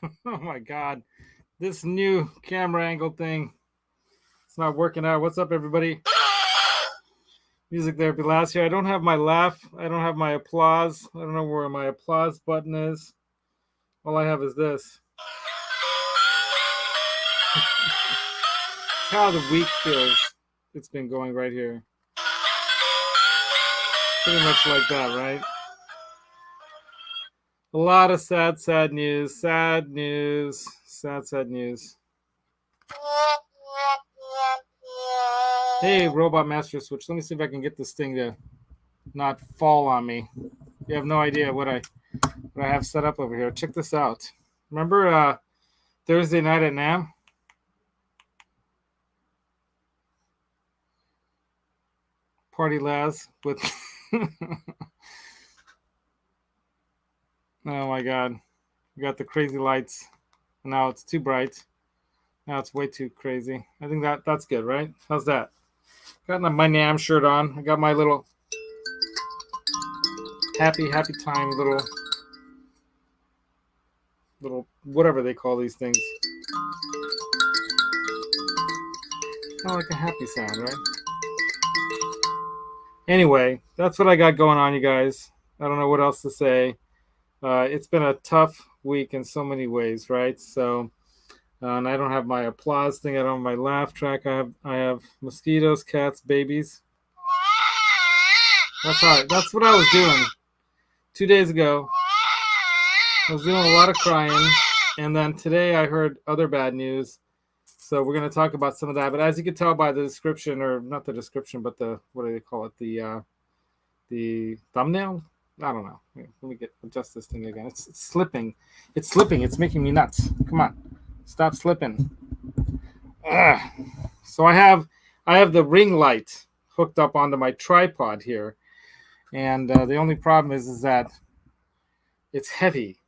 Oh my God. This new camera angle thing, it's not working out. What's up, everybody? Music therapy last year. I don't have my laugh. I don't have my applause. I don't know where my applause button is. All I have is this. How the week feels. It's been going right here. Pretty much like that, right? A lot of sad news. Sad news. Sad news. Hey, Robot Master Switch. Let me see if I can get this thing to not fall on me. You have no idea what I have set up over here. Check this out. Remember Thursday night at NAMM? Party Laz with oh my God. We got the crazy lights. Now it's too bright. Now it's way too crazy. I think that's good, right? How's that? Got my NAMM shirt on. I got my little happy time little whatever they call these things. Kind of like a happy sound, right? Anyway, that's what I got going on, you guys. I don't know what else to say. It's been a tough week in so many ways, right? So, and I don't have my applause thing. I don't have my laugh track. I have mosquitoes, cats, babies. That's what I was doing 2 days ago. I was doing a lot of crying, and then today I heard other bad news. So we're going to talk about some of that. But as you can tell by the description, or not the description, but the what do they call it? The thumbnail. I don't know. Here, let me adjust this thing again. It's slipping. It's slipping. It's making me nuts. Come on, stop slipping. Ugh. So I have the ring light hooked up onto my tripod here, and the only problem is that it's heavy,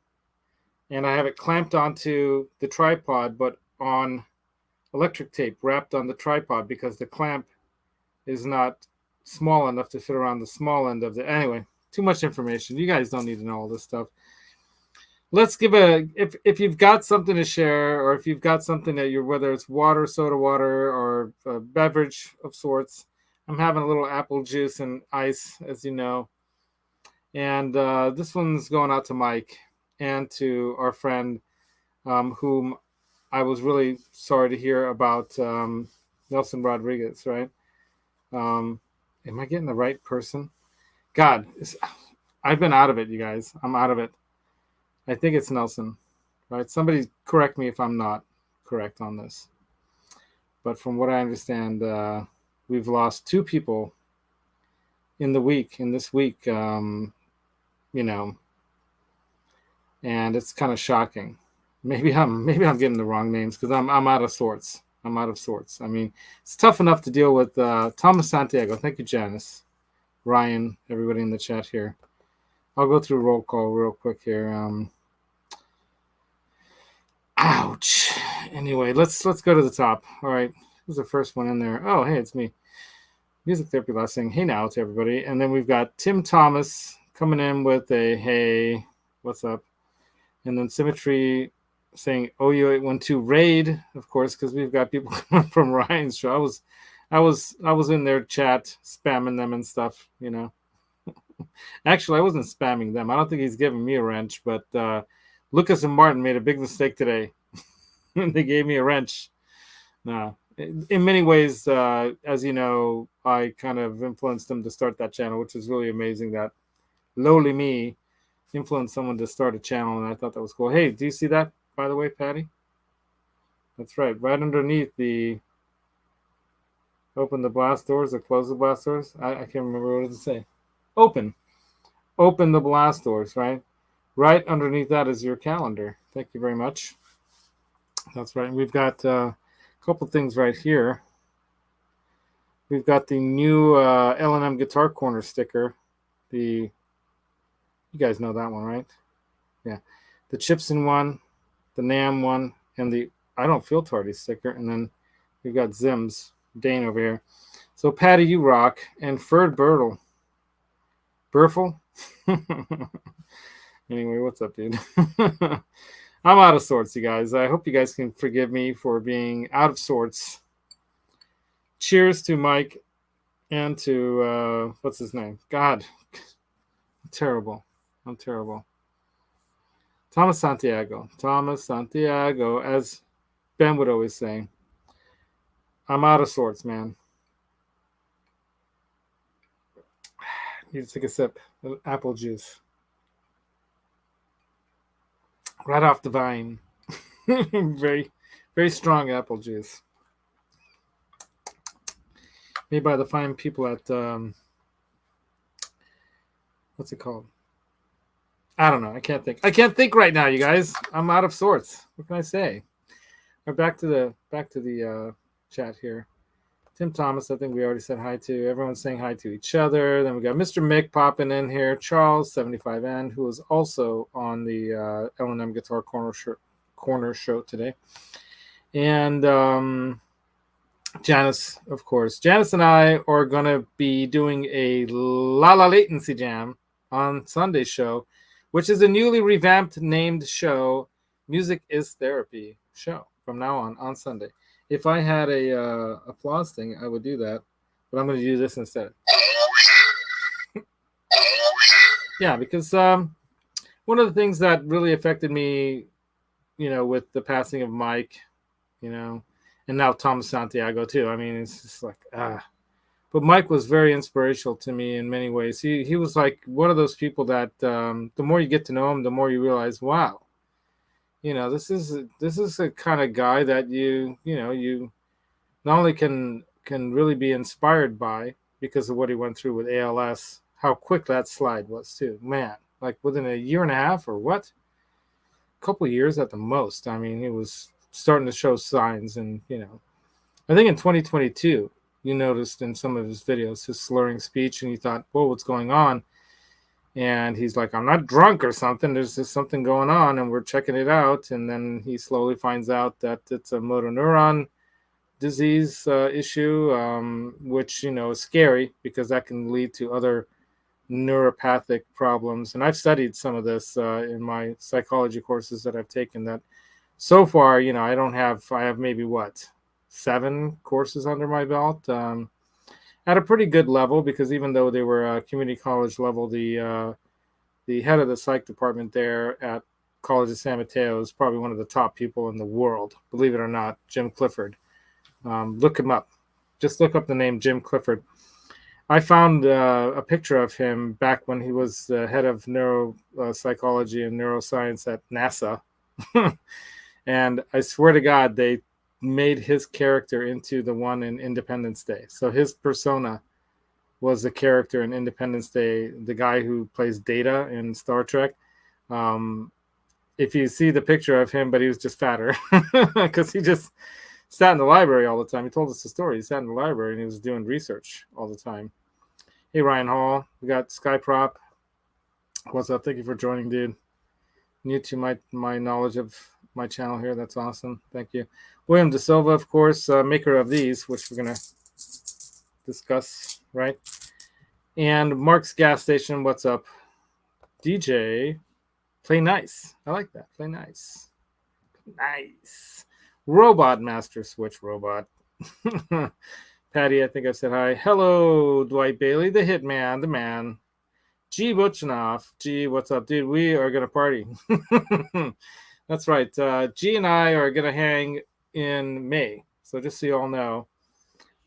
and I have it clamped onto the tripod, but on electric tape wrapped on the tripod because the clamp is not small enough to fit around the small end of the. Anyway, too much information. You guys don't need to know all this stuff. Let's give if you've got something to share, or if you've got something that you're, whether it's water, soda water, or a beverage of sorts. I'm having a little apple juice and ice, as you know. And this one's going out to Mike and to our friend, whom I was really sorry to hear about, Nelson Rodriguez, right? Am I getting the right person? God, I've been out of it, you guys. I'm out of it. I think it's Nelson, right? Somebody correct me if I'm not correct on this. But from what I understand, we've lost 2 people in this week, and it's kind of shocking. Maybe I'm getting the wrong names because I'm out of sorts. I'm out of sorts. I mean, it's tough enough to deal with Thomas Santiago. Thank you, Janice, Ryan, everybody in the chat here. I'll go through roll call real quick here. Ouch. Anyway, let's go to the top. All right, who's the first one in there? Oh, hey, it's me. Music therapy last saying hey now to everybody, and then we've got Tim Thomas coming in with a hey, what's up? And then Symmetry saying OU812 raid, of course, because we've got people coming from Ryan's show. I was in their chat spamming them and stuff, Actually, I wasn't spamming them. I don't think he's giving me a wrench, but Lucas and Martin made a big mistake today. They gave me a wrench. No. In many ways, as you know, I kind of influenced them to start that channel, which is really amazing that lowly me influenced someone to start a channel, and I thought that was cool. Hey, do you see that, by the way, Patty? That's right. Right underneath the open the blast doors or close the blast doors. I can't remember what it say. Open the blast doors, right? Right underneath that is your calendar. Thank you very much. That's right. We've got a couple things right here. We've got the new L&M Guitar Corner sticker. You guys know that one, right? Yeah. The Chipson one, the NAMM one, and the I Don't Feel Tardy sticker. And then we've got Zim's, Dane over here. So Patty, you rock. And Ferd Bertle. Burful? Anyway, what's up, dude? I'm out of sorts, you guys. I hope you guys can forgive me for being out of sorts. Cheers to Mike and to what's his name? God, I'm terrible. I'm terrible. Thomas Santiago. Thomas Santiago, as Ben would always say. I'm out of sorts, man. Need to take a sip of apple juice. Right off the vine. Very, very strong apple juice. Made by the fine people at what's it called? I don't know. I can't think. I can't think right now, you guys. I'm out of sorts. What can I say? Right, back to the chat here. Tim Thomas, I think we already said hi to. Everyone's saying hi to each other. Then we got Mr. Mick popping in here. Charles 75N, who is also on the L&M Guitar Corner show today. And Janice, of course. Janice and I are going to be doing a La La Latency Jam on Sunday's show, which is a newly revamped named show, Music is Therapy show, from now on Sunday. If I had a applause thing, I would do that, but I'm going to do this instead. Yeah, because one of the things that really affected me, with the passing of Mike, and now Thomas Santiago too. I mean, it's just like, But Mike was very inspirational to me in many ways. He was like one of those people that the more you get to know him, the more you realize, wow, this is a kind of guy that you not only can really be inspired by because of what he went through with ALS, how quick that slide was too, man. Like within a year and a half or what, a couple of years at the most. I mean, he was starting to show signs, and I think in 2022 you noticed in some of his videos his slurring speech, and you thought, whoa, what's going on? And he's like, I'm not drunk or something. There's just something going on, and we're checking it out. And then he slowly finds out that it's a motor neuron disease issue, which, is scary because that can lead to other neuropathic problems. And I've studied some of this in my psychology courses that I've taken. That so far, I have maybe 7 courses under my belt. At a pretty good level, because even though they were community college level, the head of the psych department there at College of San Mateo is probably one of the top people in the world, believe it or not, Jim Clifford. Look him up. Just look up the name Jim Clifford. I found a picture of him back when he was the head of neuropsychology and neuroscience at NASA. And I swear to God, they made his character into the one in Independence Day. So his persona was the character in Independence Day, the guy who plays Data in Star Trek. If you see the picture of him, but he was just fatter because he just sat in the library all the time. He told us the story. He sat in the library and he was doing research all the time. Hey, Ryan Hall. We got Skyprop. What's up? Thank you for joining, dude. New to my knowledge of my channel here. That's awesome. Thank you. William De Silva, of course, maker of these, which we're going to discuss, right? And Mark's Gas Station, what's up? DJ, play nice. I like that. Play nice. Nice. Robot Master Switch Robot. Patty, I think I've said hi. Hello, Dwight Bailey, the hitman, the man. G. Butchinoff. G, what's up, dude? We are going to party. That's right. G and I are going to hang in May. So just so you all know,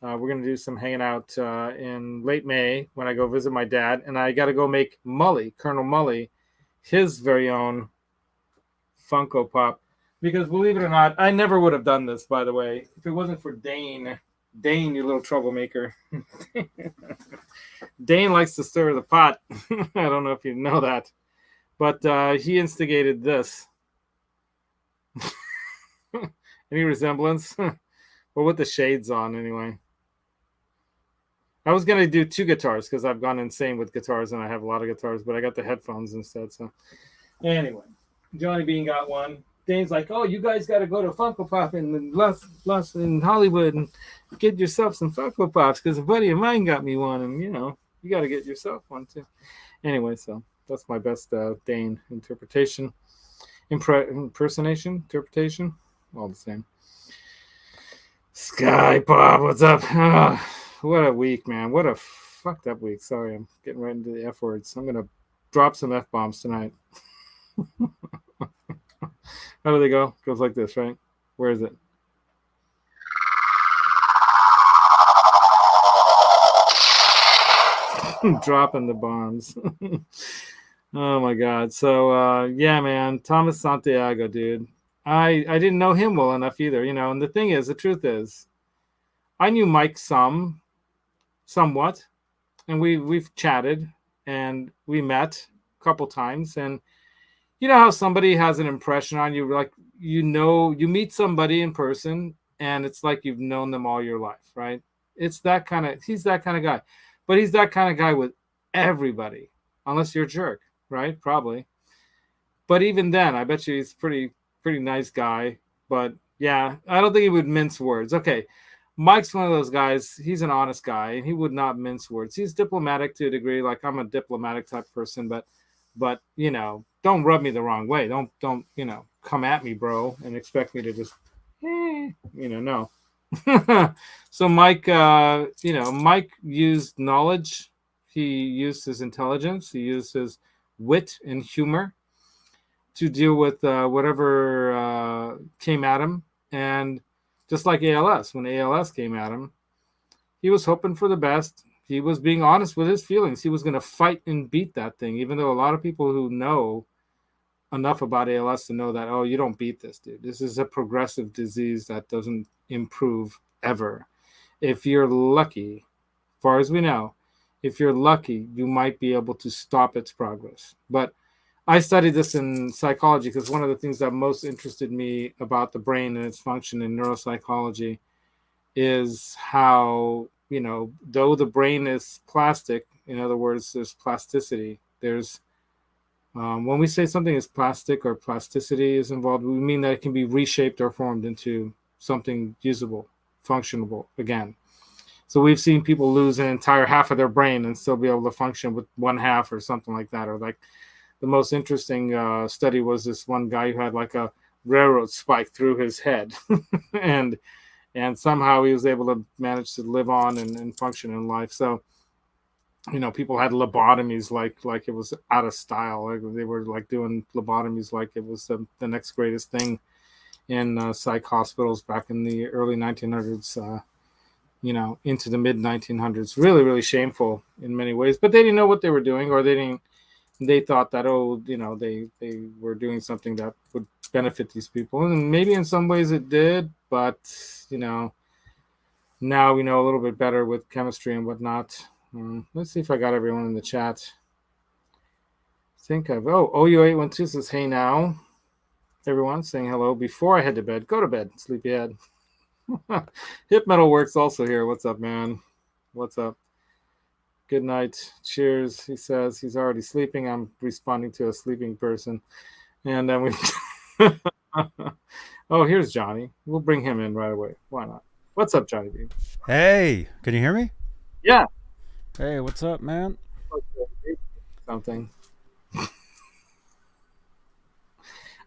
we're going to do some hanging out in late May when I go visit my dad. And I got to go make Colonel Mully, his very own Funko Pop. Because believe it or not, I never would have done this, by the way, if it wasn't for Dane. Dane, you little troublemaker. Dane likes to stir the pot. I don't know if you know that. But he instigated this. Any resemblance? Well, with the shades on, anyway. I was going to do 2 guitars because I've gone insane with guitars and I have a lot of guitars, but I got the headphones instead. So, anyway, Johnny Bean got one. Dane's like, oh, you guys got to go to Funko Pop in in Hollywood and get yourself some Funko Pops because a buddy of mine got me one, and you got to get yourself one too. Anyway, so that's my best Dane interpretation. Impersonation, interpretation, all the same. Sky Bob, what's up? What a week, man. What a fucked up week. Sorry, I'm getting right into the F words. I'm going to drop some F bombs tonight. How do they go? Goes like this, right? Where is it? Dropping the bombs. Oh my god. So yeah, man, Thomas Santiago, dude. I didn't know him well enough either, and the thing is, the truth is, I knew Mike somewhat, and we've chatted and we met a couple times, and you know how somebody has an impression on you, like you meet somebody in person and it's like you've known them all your life, right? He's that kind of guy. But he's that kind of guy with everybody, unless you're a jerk, right? Probably. But even then, I bet you he's pretty nice guy. But yeah, I don't think he would mince words. Okay, Mike's one of those guys. He's an honest guy, and he would not mince words. He's diplomatic to a degree. Like I'm a diplomatic type person, but don't rub me the wrong way. Don't come at me, bro, and expect me to just no. So Mike, Mike used knowledge. He used his intelligence. He used his wit and humor to deal with whatever came at him. And just like ALS, when ALS came at him, he was hoping for the best. He was being honest with his feelings. He was going to fight and beat that thing, even though a lot of people who know enough about ALS to know that, oh, you don't beat this, dude. This is a progressive disease that doesn't improve ever. If you're lucky, as far as we know, if you're lucky, you might be able to stop its progress. But I studied this in psychology because one of the things that most interested me about the brain and its function in neuropsychology is how, though the brain is plastic, in other words, there's plasticity. There's when we say something is plastic or plasticity is involved, we mean that it can be reshaped or formed into something usable, functionable again. So we've seen people lose an entire half of their brain and still be able to function with one half or something like that. Or like the most interesting study was this one guy who had like a railroad spike through his head, and somehow he was able to manage to live on and function in life. So people had lobotomies like it was out of style. Like they were like doing lobotomies like it was the next greatest thing in psych hospitals back in the early 1900s, into the mid 1900s. Really, really shameful in many ways. But they didn't know what they were doing, or they thought that, they were doing something that would benefit these people. And maybe in some ways it did, but, now we know a little bit better with chemistry and whatnot. Let's see if I got everyone in the chat. OU812 says, hey now. Everyone saying hello before I head to bed. Go to bed, sleepyhead. Hip Metal Works also here. What's up, man? What's up? Good night. Cheers. He says he's already sleeping. I'm responding to a sleeping person. And then we... Oh, here's Johnny. We'll bring him in right away. Why not? What's up, Johnny B? Hey, can you hear me? Yeah. Hey, what's up, man? Something.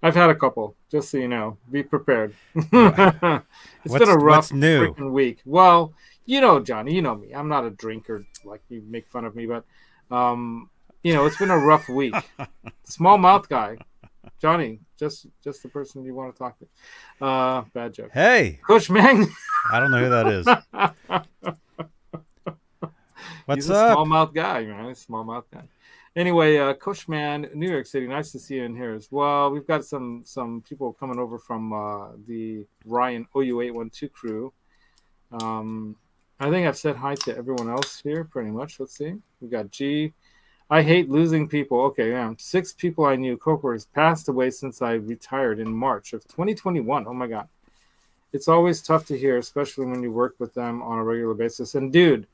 I've had a couple, just so you know. Be prepared. It's been a rough freaking week. Well, Johnny, you know me. I'm not a drinker, like you make fun of me, but it's been a rough week. Small mouth guy. Johnny, just the person you want to talk to. Bad joke. Hey. Coach Mang. I don't know who that is. What's He's a small mouth guy, man. Small mouth guy. Anyway, Coach Man, New York City. Nice to see you in here as well. We've got some people coming over from the Ryan OU812 crew. I think I've said hi to everyone else here pretty much. Let's see. We got G. I hate losing people. Okay, yeah. 6 people I knew, coworkers, passed away since I retired in March of 2021. Oh my God. It's always tough to hear, especially when you work with them on a regular basis. And dude,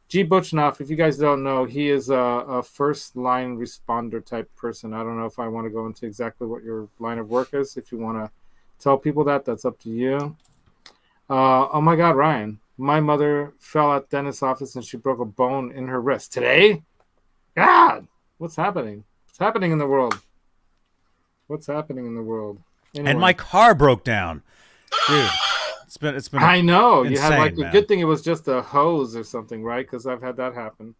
G. Butchnoff, if you guys don't know, he is a first-line responder type person. I don't know if I want to go into exactly what your line of work is. If you want to tell people that, that's up to you. Oh my God, Ryan. My mother fell at dentist's office and she broke a bone in her wrist. Today? God, what's happening? What's happening in the world? What's happening in the world? Anyway. And my car broke down, dude. It's been. I know you insane, had like a man. good thing. It was just a hose or something, right? Because I've had that happen.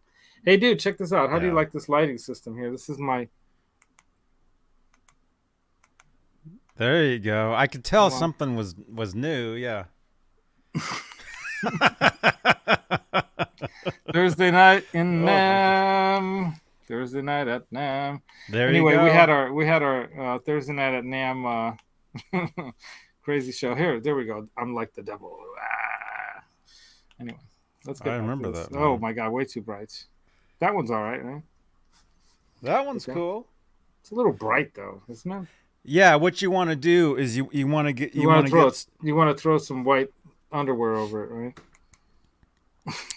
Hey, dude, check this out. How do you Yeah. like this lighting system here? This is my. There you go. I could tell Wow. something was new. Yeah. Thursday night in Oh. NAMM. Thursday night at NAMM. There Anyway, you go. we had our Thursday night at NAMM crazy show. There we go. I'm like the devil. Ah. Anyway, let's get. I back to remember this. that, Oh man. my god, way too bright. That one's all right, right? That one's Okay. cool. It's a little bright though, isn't it? Yeah. What you want to do is you want to get You want to throw some white underwear over it, right?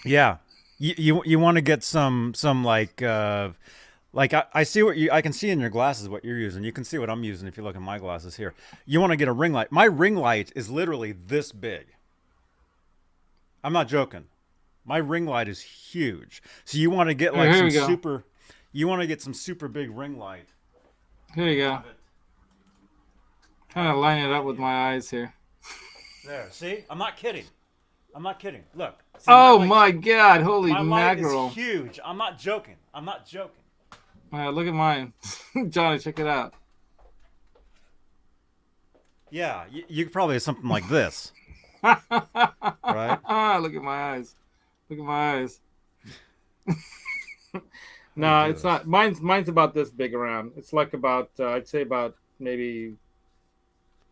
Yeah. You want to get some like I see what I can see in your glasses what you're using. You can see what I'm using if you look at my glasses here. You want to get a ring light. My ring light is literally this big. I'm not joking. My ring light is huge. So you want to get like Here some we go. you want to get some super big ring light. Here you go. Kind of line it up with my eyes here. There. See? I'm not kidding. I'm not kidding. Look. See, Oh light- my god, holy my light mackerel. is huge. I'm not joking. I'm not joking. Look at mine. Johnny, check it out. Yeah, you could probably have something like this. Right? Look at my eyes. Look at my eyes. No, it's not. Mine's about this big around. It's like about, I'd say about maybe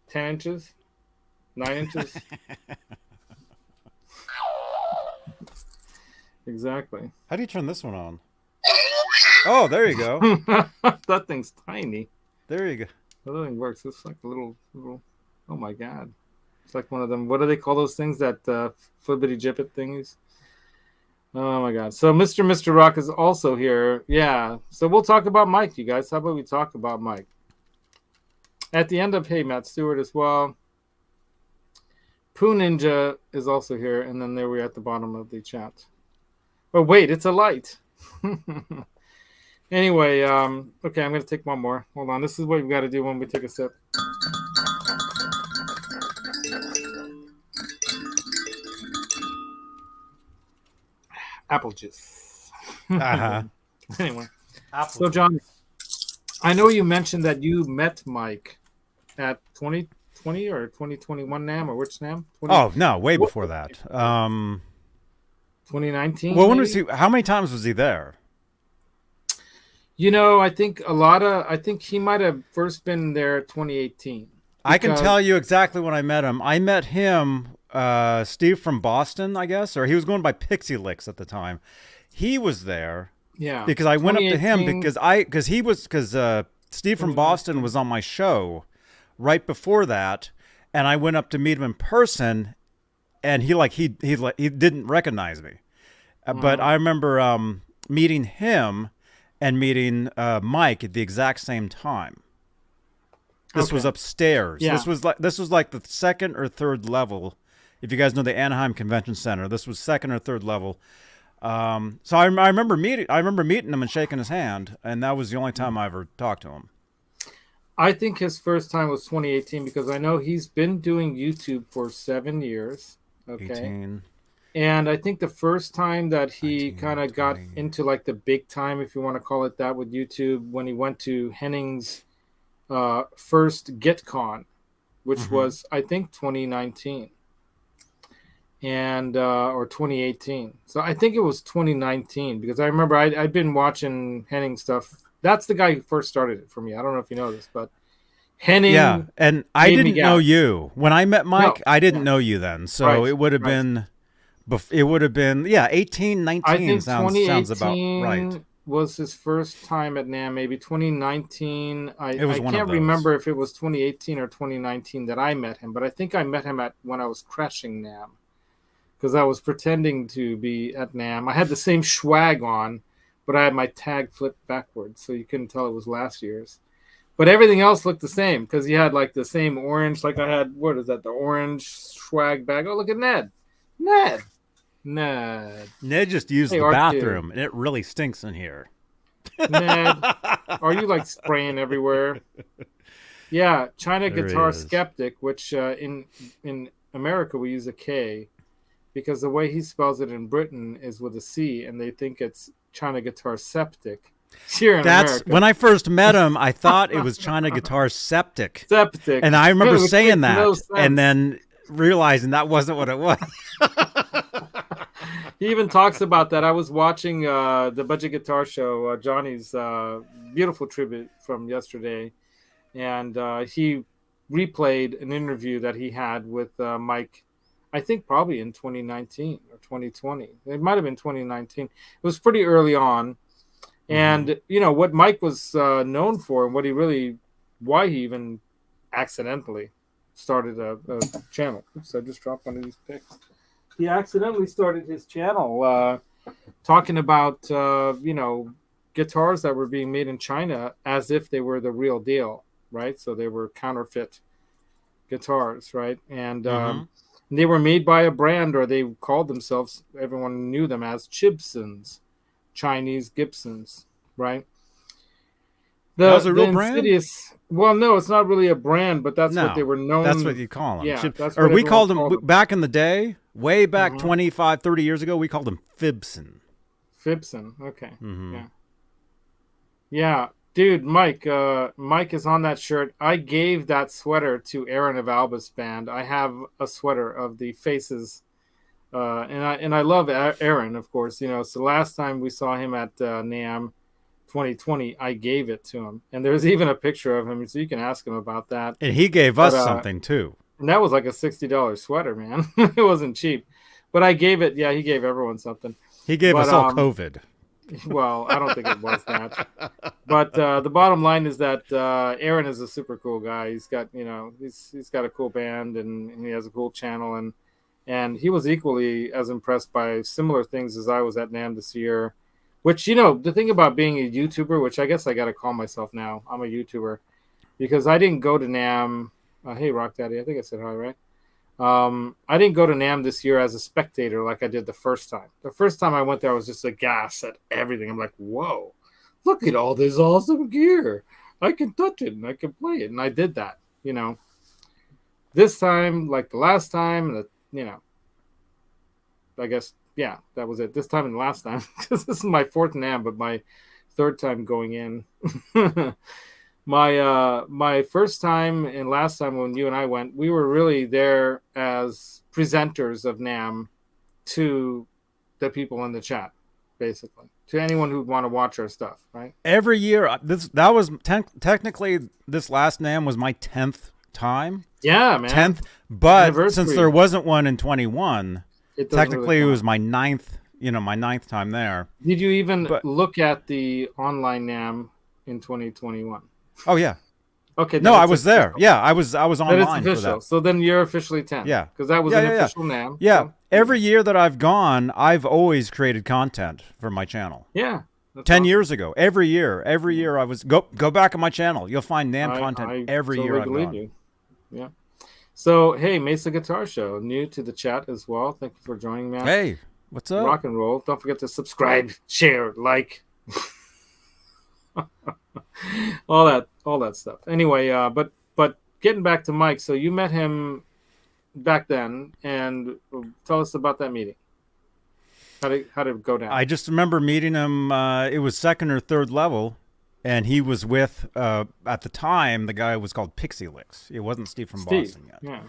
10 inches, 9 inches. Exactly. How do you turn this one on? Oh, there you go. That thing's tiny. There you go. That thing works. It's like a little. Oh my god! It's like one of them. What do they call those things? That flippity jippet thingies. Oh my god! So Mr. Rock is also here. Yeah. So we'll talk about Mike, you guys. How about we talk about Mike? At the end of Hey Matt Stewart as well. Poo Ninja is also here, and then there we're at the bottom of the chat. Oh wait, it's a light. Anyway, okay, I'm gonna take one more. Hold on, this is what we got to do when we take a sip. Apple juice. Anyway, so John, I know you mentioned that you met Mike at 2020 or 2021 NAMM, or which NAMM? Oh no, way before that. 2019. Well, when maybe? was he? How many times was he there? You know, I think I think he might have first been there 2018. I can tell you exactly when I met him. I met him, Steve from Boston, I guess, or he was going by Pixie Licks at the time. He was there. Yeah. Because I went up to him 2018. because Steve from Boston was on my show right before that, and I went up to meet him in person, and he didn't recognize me, but I remember meeting him and meeting Mike at the exact same time. This was upstairs. Yeah. This was like the second or third level. If you guys know the Anaheim Convention Center, this was second or third level. So I remember meeting him and shaking his hand, and that was the only time I ever talked to him. I think his first time was 2018 because I know he's been doing YouTube for 7 years. Okay. 18. And I think the first time that he 19, kind of got 20. into like the big time, if you want to call it that, with YouTube, when he went to Henning's first GetCon, which was, I think, 2019. And or 2018. So I think it was 2019 because I remember I'd been watching Henning stuff. That's the guy who first started it for me. I don't know if you know this, but Henning. Yeah, and I made me didn't know gasp. you when I met Mike. No. I didn't know you then, so Right, it would have been. It would have been 18, 19 I think sounds about 2018 right. was his first time at NAMM. Maybe 2019. It was I one of can't those. remember if it was 2018 or 2019 that I met him, but I think I met him when I was crashing NAMM because I was pretending to be at NAMM. I had the same swag on, but I had my tag flipped backwards, so you couldn't tell it was last year's. But everything else looked the same because you had like the same orange. Like I had, what is that? The orange swag bag. Oh, look at Ned. Ned just used Hey, the R2. bathroom, and it really stinks in here. Ned, are you like spraying everywhere? Yeah, China There he Guitar is. Skeptic, which in America we use a K because the way he spells it in Britain is with a C, and they think it's China Guitar Septic here in That's America. when I first met him. I thought it was China Guitar Septic, Septic, and I remember which saying makes no that, and sense. then realizing that wasn't what it was. He even talks about that. I was watching the Budget Guitar Show, Johnny's beautiful tribute from yesterday, and he replayed an interview that he had with Mike. I think probably in 2019 or 2020. It might have been 2019. It was pretty early on, and you know what Mike was known for, and why he even accidentally started a channel. Oops, I just dropped one of these picks. He accidentally started his channel talking about guitars that were being made in China as if they were the real deal, right? So they were counterfeit guitars, right? And they were made by a brand, or they called themselves, everyone knew them as Chibsons, Chinese Gibsons, right? That was a real the brand? Insidious, well, no, it's not really a brand, but that's what No, they were known. that's what you call them. Yeah, that's or what we everyone called them called them. back in the day, way back 25, 30 years ago. We called them Fibson. Fibson, okay, yeah, dude, Mike is on that shirt. I gave that sweater to Aaron of Albus Band. I have a sweater of the faces, and I love Aaron, of course. You know, so last time we saw him at NAMM 2020, I gave it to him, and there's even a picture of him, so you can ask him about that. And he gave us something too. And that was like a $60 sweater, man. It wasn't cheap, but I gave it. Yeah, he gave everyone something. He gave us all COVID. Well, I don't think it was that. But the bottom line is that Aaron is a super cool guy. He's got, he's got a cool band, and he has a cool channel, and he was equally as impressed by similar things as I was at NAMM this year. Which, the thing about being a YouTuber, which I guess I got to call myself now, I'm a YouTuber, because I didn't go to NAMM. Hey, Rock Daddy, I think I said hi, right? I didn't go to NAMM this year as a spectator like I did the first time. The first time I went there, I was just aghast at everything. I'm like, whoa, look at all this awesome gear. I can touch it and I can play it. And I did that, This time, like the last time, I guess, yeah, that was it. This time and the last time, because this is my fourth NAMM, but my third time going in. My first time and last time when you and I went, we were really there as presenters of NAMM to the people in the chat, basically, to anyone who'd want to watch our stuff, right? Every year, that was technically this last NAMM was my 10th time. Yeah, man. 10th, but since there wasn't one in 21, technically it was my ninth time there. Did you even look at the online NAMM in 2021? Oh yeah. Okay. No, I was there. Yeah, I was online for that. So then you're officially 10. Yeah, because that was an official NAMM. Yeah. So. Every year that I've gone, I've always created content for my channel. Yeah. 10 years ago, every year I was go back on my channel. You'll find NAMM content every year I've gone. You. Yeah. So hey, Mesa Guitar Show, new to the chat as well. Thank you for joining me. Hey, what's up? Rock and roll. Don't forget to subscribe, share, like. all that stuff. Anyway, but getting back to Mike, so you met him back then, and tell us about that meeting. How did it go down? I just remember meeting him. It was second or third level, and he was with at the time the guy was called Pixie Licks. It wasn't Steve from Boston yet. Yeah.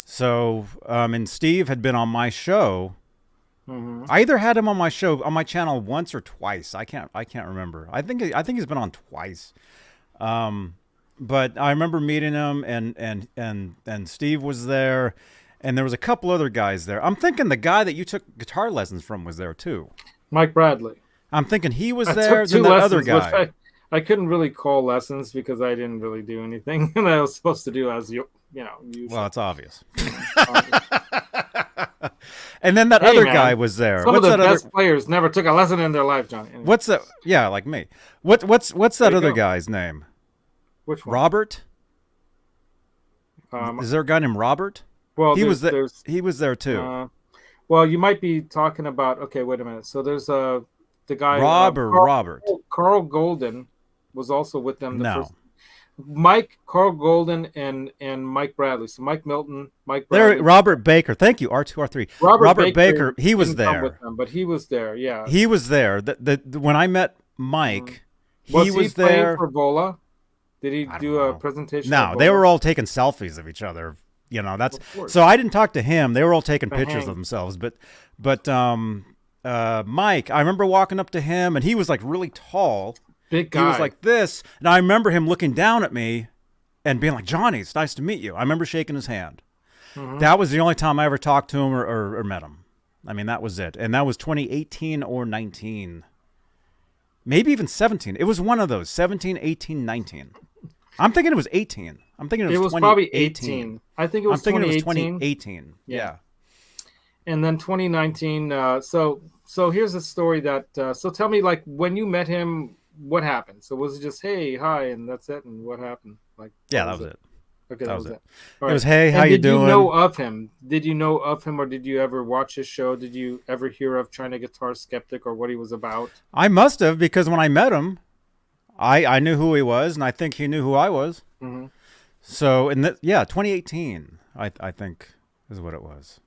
So and Steve had been on my show. I either had him on my show on my channel once or twice. I can't remember. I think he's been on twice. But I remember meeting him, and Steve was there, and there was a couple other guys there. I'm thinking the guy that you took guitar lessons from was there too. Mike Bradley. I'm thinking he was there. Then the other guy. I couldn't really call lessons because I didn't really do anything that I was supposed to do as usual. Well, it's obvious. And then that other guy was there. Some of the best players never took a lesson in their life, Johnny. Anyway. What's that? Yeah, like me. What's that other guy's name? Which one? Robert? Is there a guy named Robert? Well, he was there. He was there too. Well, you might be talking about. Okay, wait a minute. So there's the guy Robert. Carl Golden was also with them. Mike, Carl Golden, and Mike Bradley. So Mike Milton, Mike There, Bradley, Robert Baker. Thank you, R2R3. Robert Robert Baker Baker. He was didn't come with there. them, but he was there. Yeah. He was there. When I met Mhm. Mike, Was he he was playing there. for Vola? Did he I don't do a know. presentation? No, at they Vola? were all taking selfies of each other. You know, that's Of course. so I didn't talk to him. They were all taking To pictures hang. of themselves. But Mike, I remember walking up to him, and he was like really tall. Big He was guy. like this, and I remember him looking down at me and being like, "Johnny, it's nice to meet you." I remember shaking his hand. Mhm. That was the only time I ever talked to him or met him. I mean, that was it. And that was 2018 or 19. Maybe even 17. It was one of those, 17, 18, 19. I'm thinking it was 18. I'm thinking It was probably 18. I think it was I'm thinking it was 2018. 2018. Yeah. And then 2019. So here's a story that. So tell me, like, when you met him, what happened? So was it just hey, hi, and that's it? And what happened? Like, Yeah, what that was it. Okay, that was it. It was, hey, how and you did doing? you know of him? Did you know of him, or did you ever watch his show? Did you ever hear of China Guitar Skeptic or what he was about? I must have, because when I met him, I knew who he was, and I think he knew who I was. Mm-hmm. So, 2018, I think is what it was.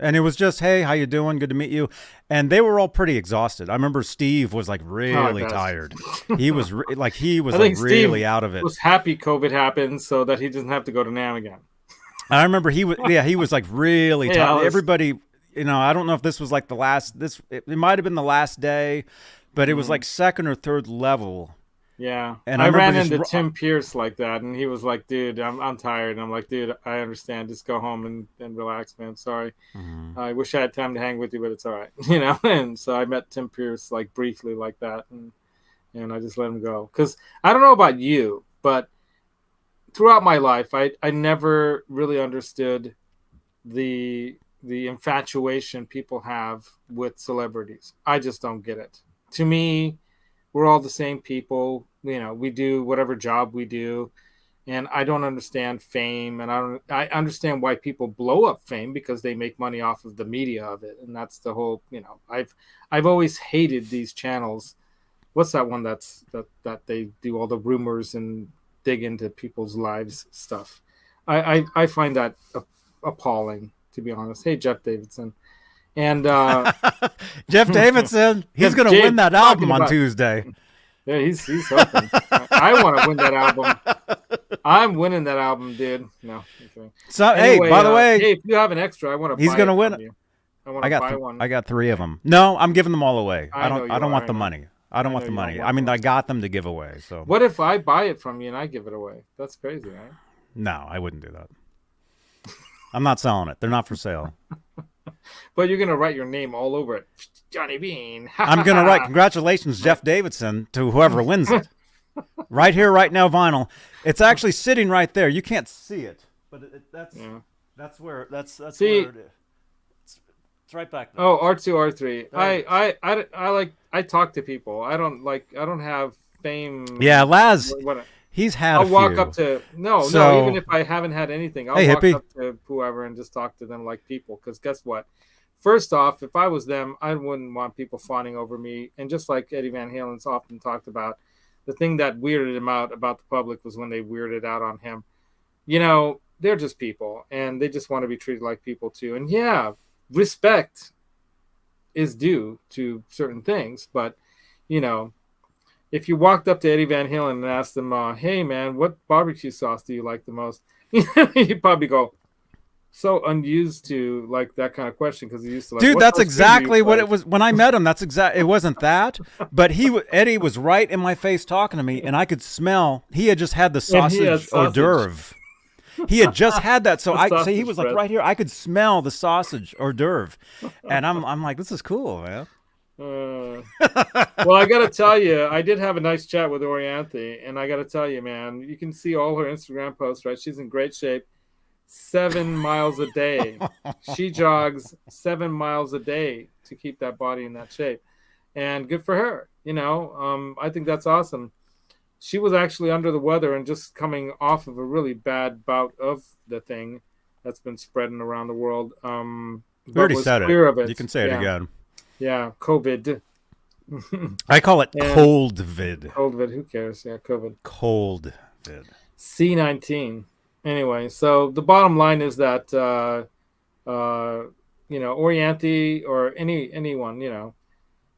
And it was just, hey, how you doing? Good to meet you. And they were all pretty exhausted. I remember Steve was like really tired. He was I think really out of it. Was happy COVID happened so that he doesn't have to go to NAMM again. I remember he was like really tired. Alice. Everybody, I don't know if this was like the last. It might have been the last day, but it was like second or third level. Yeah, and I ran into Tim Pierce like that, and he was like, "Dude, I'm tired." And I'm like, "Dude, I understand. Just go home and relax, man. Sorry. I wish I had time to hang with you, but it's all right, And so I met Tim Pierce like briefly like that, and I just let him go because I don't know about you, but throughout my life, I never really understood the infatuation people have with celebrities. I just don't get it. To me, we're all the same people. We do whatever job we do, and I don't understand fame, and I understand why people blow up fame because they make money off of the media of it, and that's the whole. I've always hated these channels. What's that one that they do all the rumors and dig into people's lives stuff? I find that appalling, to be honest. Hey, Jeff Davidson. And Jeff Davidson, he's going to win that album on Tuesday. Yeah, he's hoping. I want to win that album. I'm winning that album, dude. No. Okay. So anyway, hey, by the way, hey, if you have an extra, I want to. He's going to win it. I got buy one. I got 3 of them. No, I'm giving them all away. I don't want the money. I don't want the money. I mean, I got them to give away. So what if I buy it from you and I give it away? That's crazy, right? No, I wouldn't do that. I'm not selling it. They're not for sale. But you're going to write your name all over it. Johnny Bean. I'm going to write, congratulations, Jeff Davidson, to whoever wins it. Right here, right now, vinyl. It's actually sitting right there. You can't see it. But that's where it is. It's right back there. Oh, R2, R3. I talk to people. I don't have fame. Yeah, Laz. He's had I'll walk up to no, even if I haven't had anything, I'll walk hippie. up to whoever and just talk to them like people. Because guess what? First off, if I was them, I wouldn't want people fawning over me. And just like Eddie Van Halen's often talked about, the thing that weirded him out about the public was when they weirded out on him. They're just people, and they just want to be treated like people too. And yeah, respect is due to certain things, but if you walked up to Eddie Van Halen and asked him, "Hey man, what barbecue sauce do you like the most?" He'd probably go, so unused to like that kind of question because he used to. Like, dude, that's exactly what it was when I met him. That's It wasn't that, but Eddie was right in my face talking to me, and I could smell. He had just had the sausage hors d'oeuvre. He had just had that, so he was like right here. I could smell the sausage hors d'oeuvre, and I'm like, this is cool, man. Well, I gotta tell you, I did have a nice chat with Orianthe, and I gotta tell you, man, you can see all her Instagram posts, right? She's in great shape. 7 miles a day. She jogs 7 miles a day to keep that body in that shape, and good for her. I think that's awesome. She was actually under the weather and just coming off of a really bad bout of the thing that's been spreading around the world. We already said it. You can say it again. Yeah, COVID. I call it cold vid. Cold vid. Who cares? Yeah, COVID. Cold vid. C19. Anyway, so the bottom line is that Orianthi or anyone,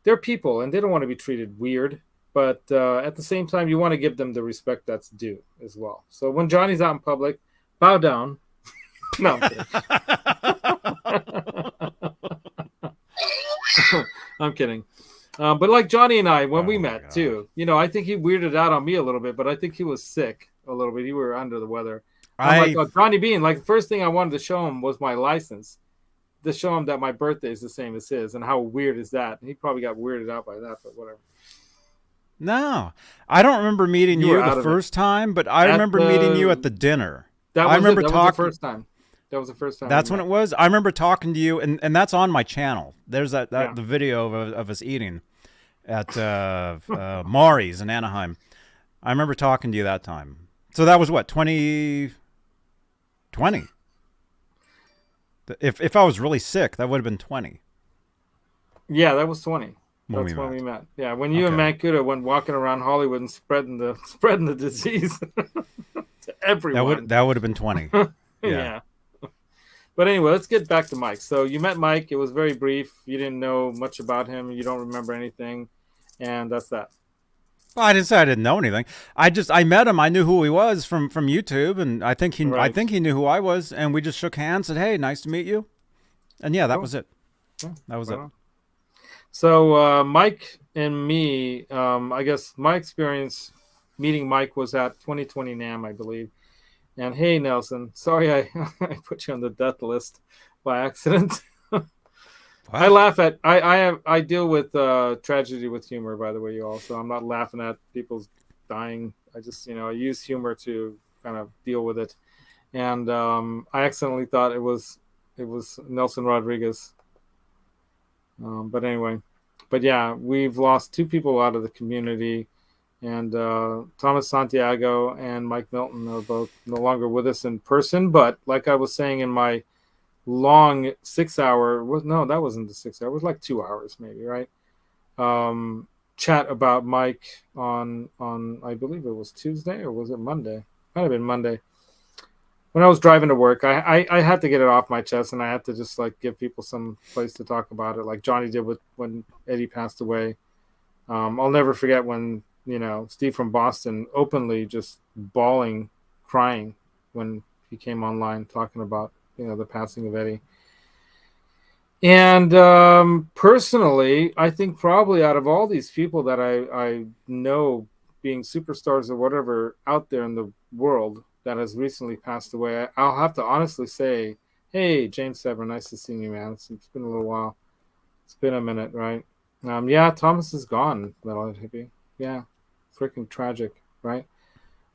they're people and they don't want to be treated weird. But at the same time, you want to give them the respect that's due as well. So when Johnny's out in public, bow down. No, I'm kidding. I'm kidding. But like Johnny and I, when we met too, I think he weirded out on me a little bit, but I think he was sick a little bit. He were under the weather. I'm like, oh, Johnny Bean, like the first thing I wanted to show him was my license to show him that my birthday is the same as his. And how weird is that? And he probably got weirded out by that, but whatever. No, I don't remember meeting you the first time, but I remember meeting you at the dinner. That was the first time. That was the first time. That's when it was. I remember talking to you, and that's on my channel. There's the video of us eating at Maury's in Anaheim. I remember talking to you that time. So that was what, 2020? If I was really sick, that would have been 20. Yeah, that was 20. That's when we met. Yeah, when you and Mancuda went walking around Hollywood and spreading the disease to everyone. That would have been 20. Yeah. But anyway, let's get back to Mike. So you met Mike. It was very brief. You didn't know much about him. You don't remember anything, and that's that. Well, I didn't say I didn't know anything. I met him. I knew who he was from YouTube, and I think he knew who I was, and we just shook hands, said, "Hey, nice to meet you," and that was it. Yeah, that was it. So Mike and me, I guess my experience meeting Mike was at 2020 NAMM, I believe. And hey, Nelson, sorry I put you on the death list by accident. I laugh at I deal with tragedy with humor, by the way, you all. So I'm not laughing at people's dying. I just I use humor to kind of deal with it. And I accidentally thought it was Nelson Rodriguez. But anyway, yeah, we've lost two people out of the community, and Thomas Santiago and Mike Milton are both no longer with us in person. But like I was saying in my long 6 hour, no, that wasn't the 6 hour, it was like 2 hours maybe, right? Chat about Mike on I believe it was Tuesday, or was it Monday? Might have been Monday. When I was driving to work, I had to get it off my chest, and I had to just like give people some place to talk about it, like Johnny did when Eddie passed away. I'll never forget when Steve from Boston openly just bawling, crying when he came online talking about the passing of Eddie. And personally, I think probably out of all these people that I know being superstars or whatever out there in the world that has recently passed away, I'll have to honestly say, hey, James Sever, nice to see you, man. It's been a little while. It's been a minute, right? Yeah, Thomas is gone, Metalhead Hippie. Yeah, freaking tragic, right?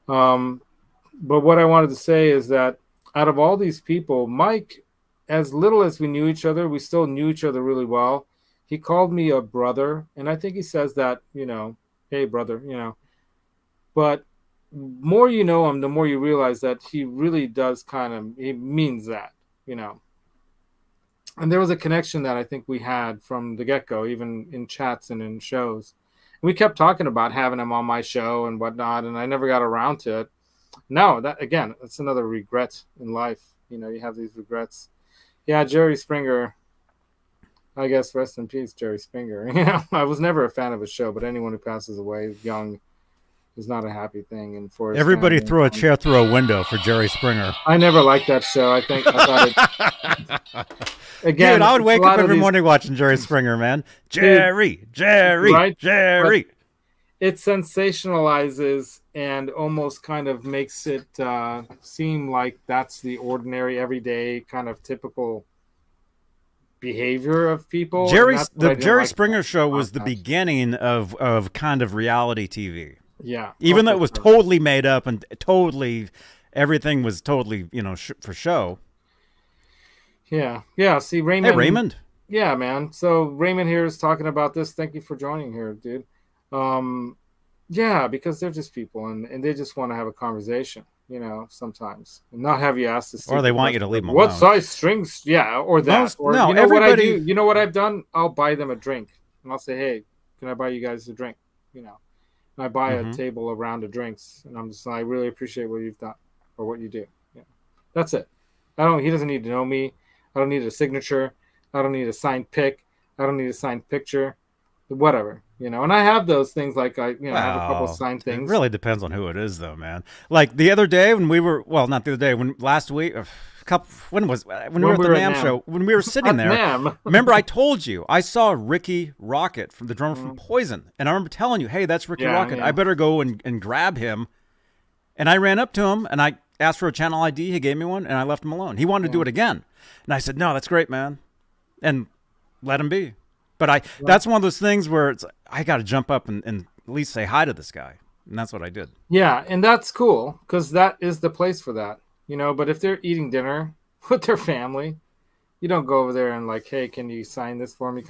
But what I wanted to say is that out of all these people, Mike, as little as we knew each other, we still knew each other really well. He called me a brother, and I think he says that, hey, brother, But more you know him, the more you realize that he really does he means that, And there was a connection that I think we had from the get-go, even in chats and in shows. And we kept talking about having him on my show and whatnot, and I never got around to it. No, it's another regret in life. You have these regrets. Yeah, Jerry Springer, I guess rest in peace, Jerry Springer. I was never a fan of his show, but anyone who passes away young is not a happy thing. And for everybody throw a chair through a window for Jerry Springer. I never liked that show. I thought it. Again, dude, I would wake up every morning watching Jerry Springer, man. Jerry. Right? It sensationalizes and almost kind of makes it seem like that's the ordinary, everyday kind of typical behavior of people. The Jerry Springer show was the beginning of kind of reality TV. Yeah. Even though it was totally made up and everything was totally, for show. Yeah. Yeah. See, Raymond. Hey, Raymond. Yeah, man. So Raymond here is talking about this. Thank you for joining here, dude. Yeah, because they're just people and they just want to have a conversation, sometimes. And not have you ask this. Or they want you to leave them alone. What size strings? Yeah, or that. What I do? You know what I've done? I'll buy them a drink. And I'll say, hey, can I buy you guys a drink? I buy a Mm-hmm. table, a round of drinks, and I'm just like, I really appreciate what you've done or what you do. Yeah. That's it. I don't. He doesn't need to know me. I don't need a signature. I don't need a signed pic. I don't need a signed picture. Whatever, And I have those things like I have a couple Well, signed it things. really depends on who it is, though, man. Like the other day when we were, well, not the other day, when last week, when we were When at we the were at NAMM NAM, show, when we were sitting at there, NAM. remember I told you I saw Ricky Rocket, from the drummer from Mm, Poison, and I remember telling you, hey, that's Ricky yeah, Rocket. I yeah, better go and grab him. And I ran up to him and I asked for a channel ID. He gave me one, and I left him alone. He wanted to do yeah. it again, and I said, no, that's great, man, and let him be. But Well, that's one of those things where it's I got to jump up and at least say hi to this guy, and that's what I did. yeah, and that's cool because that is the place for that. But if they're eating dinner with their family, you don't go over there and like, hey, can you sign this for me?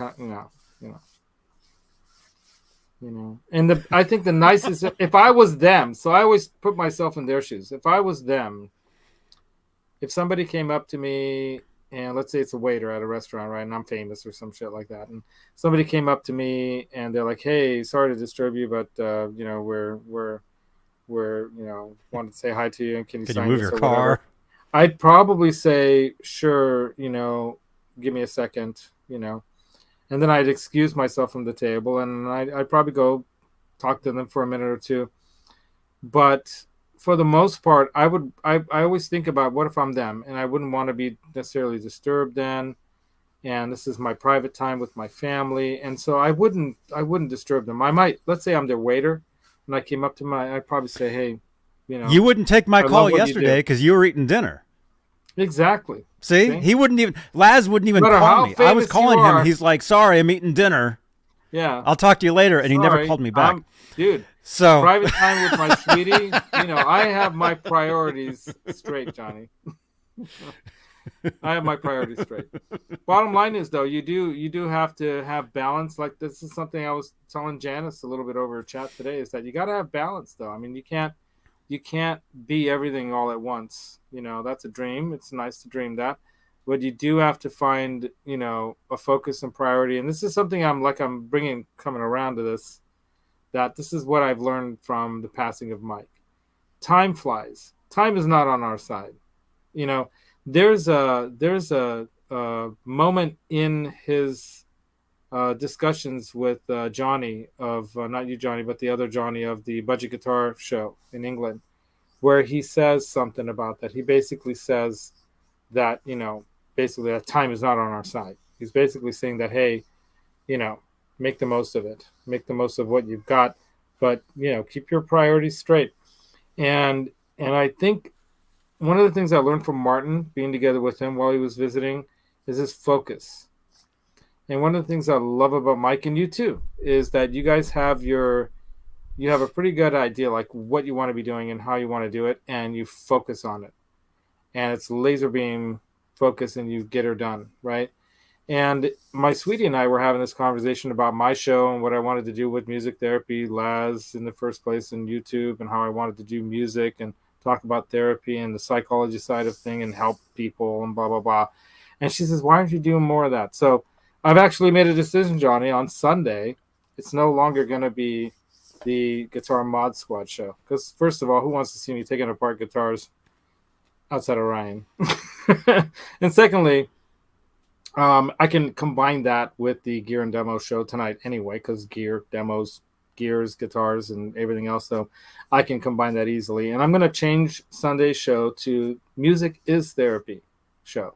You know, And I think the nicest, if I was them, so I always put myself in their shoes. If I was them, if somebody came up to me and let's say it's a waiter at a restaurant, right, and I'm famous or some shit like that, and somebody came up to me and they're like, "Hey, sorry to disturb you, but we're wanted to say hi to you and can you Can you sign move this your or whatever." car? I'd probably say, "Sure, give me a second. And then I'd excuse myself from the table and I'd probably go talk to them for a minute or two. But for the most part, I always think about what if I'm them and I wouldn't want to be necessarily disturbed then. And this is my private time with my family. And so I wouldn't disturb them. I might, let's say I'm their waiter and I came up to them, I'd probably say, hey, You wouldn't take my I love call what you yesterday do. because you were eating dinner. Exactly. See, See? he wouldn't even. Laz wouldn't even No matter call how me. I was famous you calling him. are, He's like, "Sorry, I'm eating dinner. yeah. I'll talk to you later," and he never Sorry. called me back. Dude, So private time with my sweetie. I have my priorities straight, Johnny. I have my priorities straight. Bottom line is though, you do have to have balance. Like this is something I was telling Janice a little bit over chat today, is that you got to have balance though. I mean, you can't be everything all at once. That's a dream. It's nice to dream that, but you do have to find a focus and priority. And this is something I'm coming around to this. That this is what I've learned from the passing of Mike. Time flies. Time is not on our side. You know, there's a moment in his discussions with Johnny of not you Johnny, but the other Johnny of the Budget Guitar Show in England, where he says something about that. He basically says that basically that time is not on our side. He's basically saying that hey, you know, make the most of it, make the most of what you've got, but keep your priorities straight. And I think one of the things I learned from Martin being together with him while he was visiting is his focus. And one of the things I love about Mike and you too is that you have a pretty good idea like what you want to be doing and how you want to do it, and you focus on it. And it's laser beam focus, and you get her done, right? And my sweetie and I were having this conversation about my show and what I wanted to do with music therapy, Laz in the first place, and YouTube, and how I wanted to do music and talk about therapy and the psychology side of thing and help people and blah, blah, blah. And she says, why aren't you doing more of that? So I've actually made a decision, Johnny, on Sunday. It's no longer going to be the Guitar Mod Squad show. Because first of all, who wants to see me taking apart guitars outside of Ryan? And secondly, I can combine that with the gear and demo show tonight anyway, because gear, demos, gears, guitars, and everything else. So I can combine that easily. And I'm going to change Sunday's show to Music is Therapy show.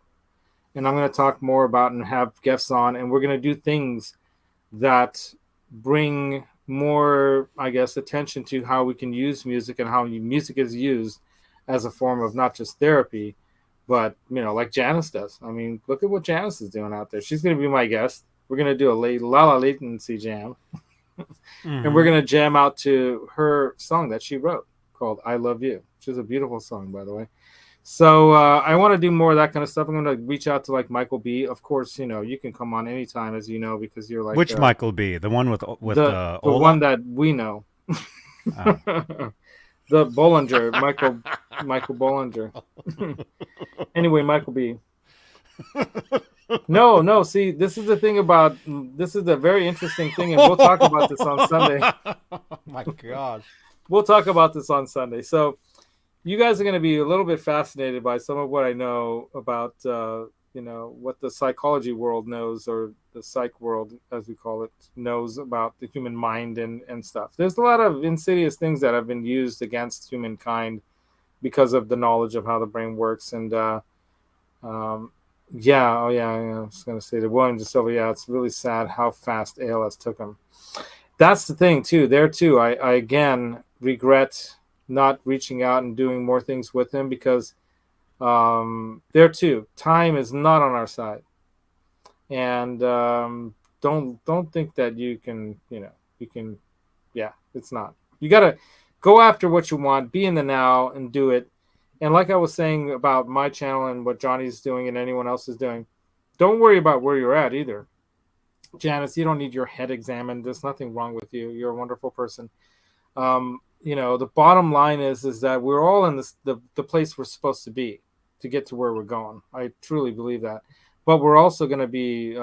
And I'm going to talk more about and have guests on. And we're going to do things that bring more, I guess, attention to how we can use music and how music is used as a form of not just therapy, but like Janice does. I mean, look at what Janice is doing out there. She's going to be my guest. We're going to do a La Latency jam, and we're Mhm. going to jam out to her song that she wrote called "I Love You," which is a beautiful song, by the way. So I want to do more of that kind of stuff. I'm going to reach out to like Michael B. Of course, you can come on anytime, as you know, because you're like Which Michael B? The one with the one Ola? that we know. Oh. The Bollinger, Michael Bollinger. Anyway, Michael B. No. See, this is the thing about this is a very interesting thing, and we'll talk about this on Sunday. Oh my gosh. We'll talk about this on Sunday. So you guys are going to be a little bit fascinated by some of what I know about, what the psychology world knows, or the psych world, as we call it, knows about the human mind and stuff. There's a lot of insidious things that have been used against humankind because of the knowledge of how the brain works. And um, yeah, oh yeah, I was going to say to William De Silva, yeah, it's really sad how fast ALS took him. That's the thing too. There too, I again regret not reaching out and doing more things with him, because there too, time is not on our side. And don't think that you can, yeah, it's not. You gotta go after what you want, be in the now, and do it. And like I was saying about my channel and what Johnny's doing and anyone else is doing, don't worry about where you're at either. Janice, you don't need your head examined. There's nothing wrong with you. You're a wonderful person. The bottom line is that we're all in the place we're supposed to be to get to where we're going. I truly believe that. But we're also going to be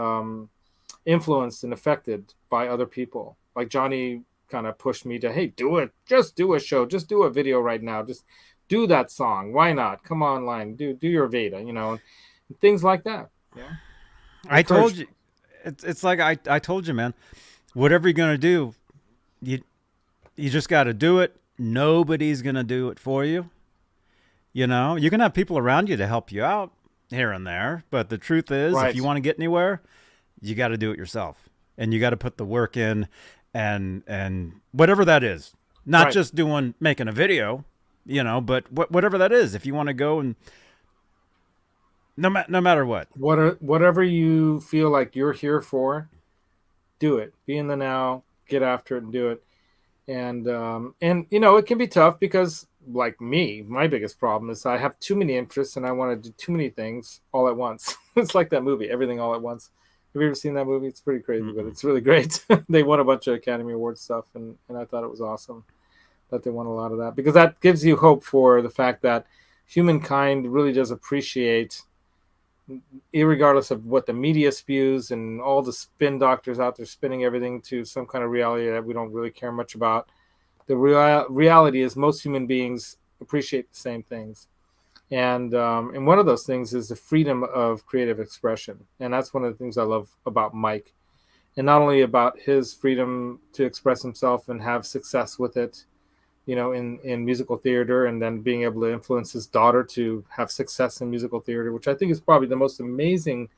influenced and affected by other people. Like Johnny kind of pushed me to, hey, do it. Just do a show. Just do a video right now. Just do that song. Why not? Come online. Do your Veda, and things like that. Yeah. I told you. It's like I told you, man. Whatever you're gonna do, you just got to do it. Nobody's gonna do it for you. You can have people around you to help you out here and there, but the truth is, Right. if you want to get anywhere, you got to do it yourself, and you got to put the work in, and whatever that is. Not Right. just making a video, but whatever that is. If you want to go and no matter what. Whatever you feel like you're here for, do it. Be in the now, get after it, and do it. And it can be tough because, like me, my biggest problem is I have too many interests and I want to do too many things all at once. It's like that movie, Everything All at Once. Have you ever seen that movie? It's pretty crazy, but it's really great. They won a bunch of Academy Award stuff, and I thought it was awesome that they won a lot of that, because that gives you hope for the fact that humankind really does appreciate, irregardless of what the media spews and all the spin doctors out there spinning everything to some kind of reality that we don't really care much about. The reality is most human beings appreciate the same things. And one of those things is the freedom of creative expression. And that's one of the things I love about Mike. And not only about his freedom to express himself and have success with it, in musical theater, and then being able to influence his daughter to have success in musical theater, which I think is probably the most amazing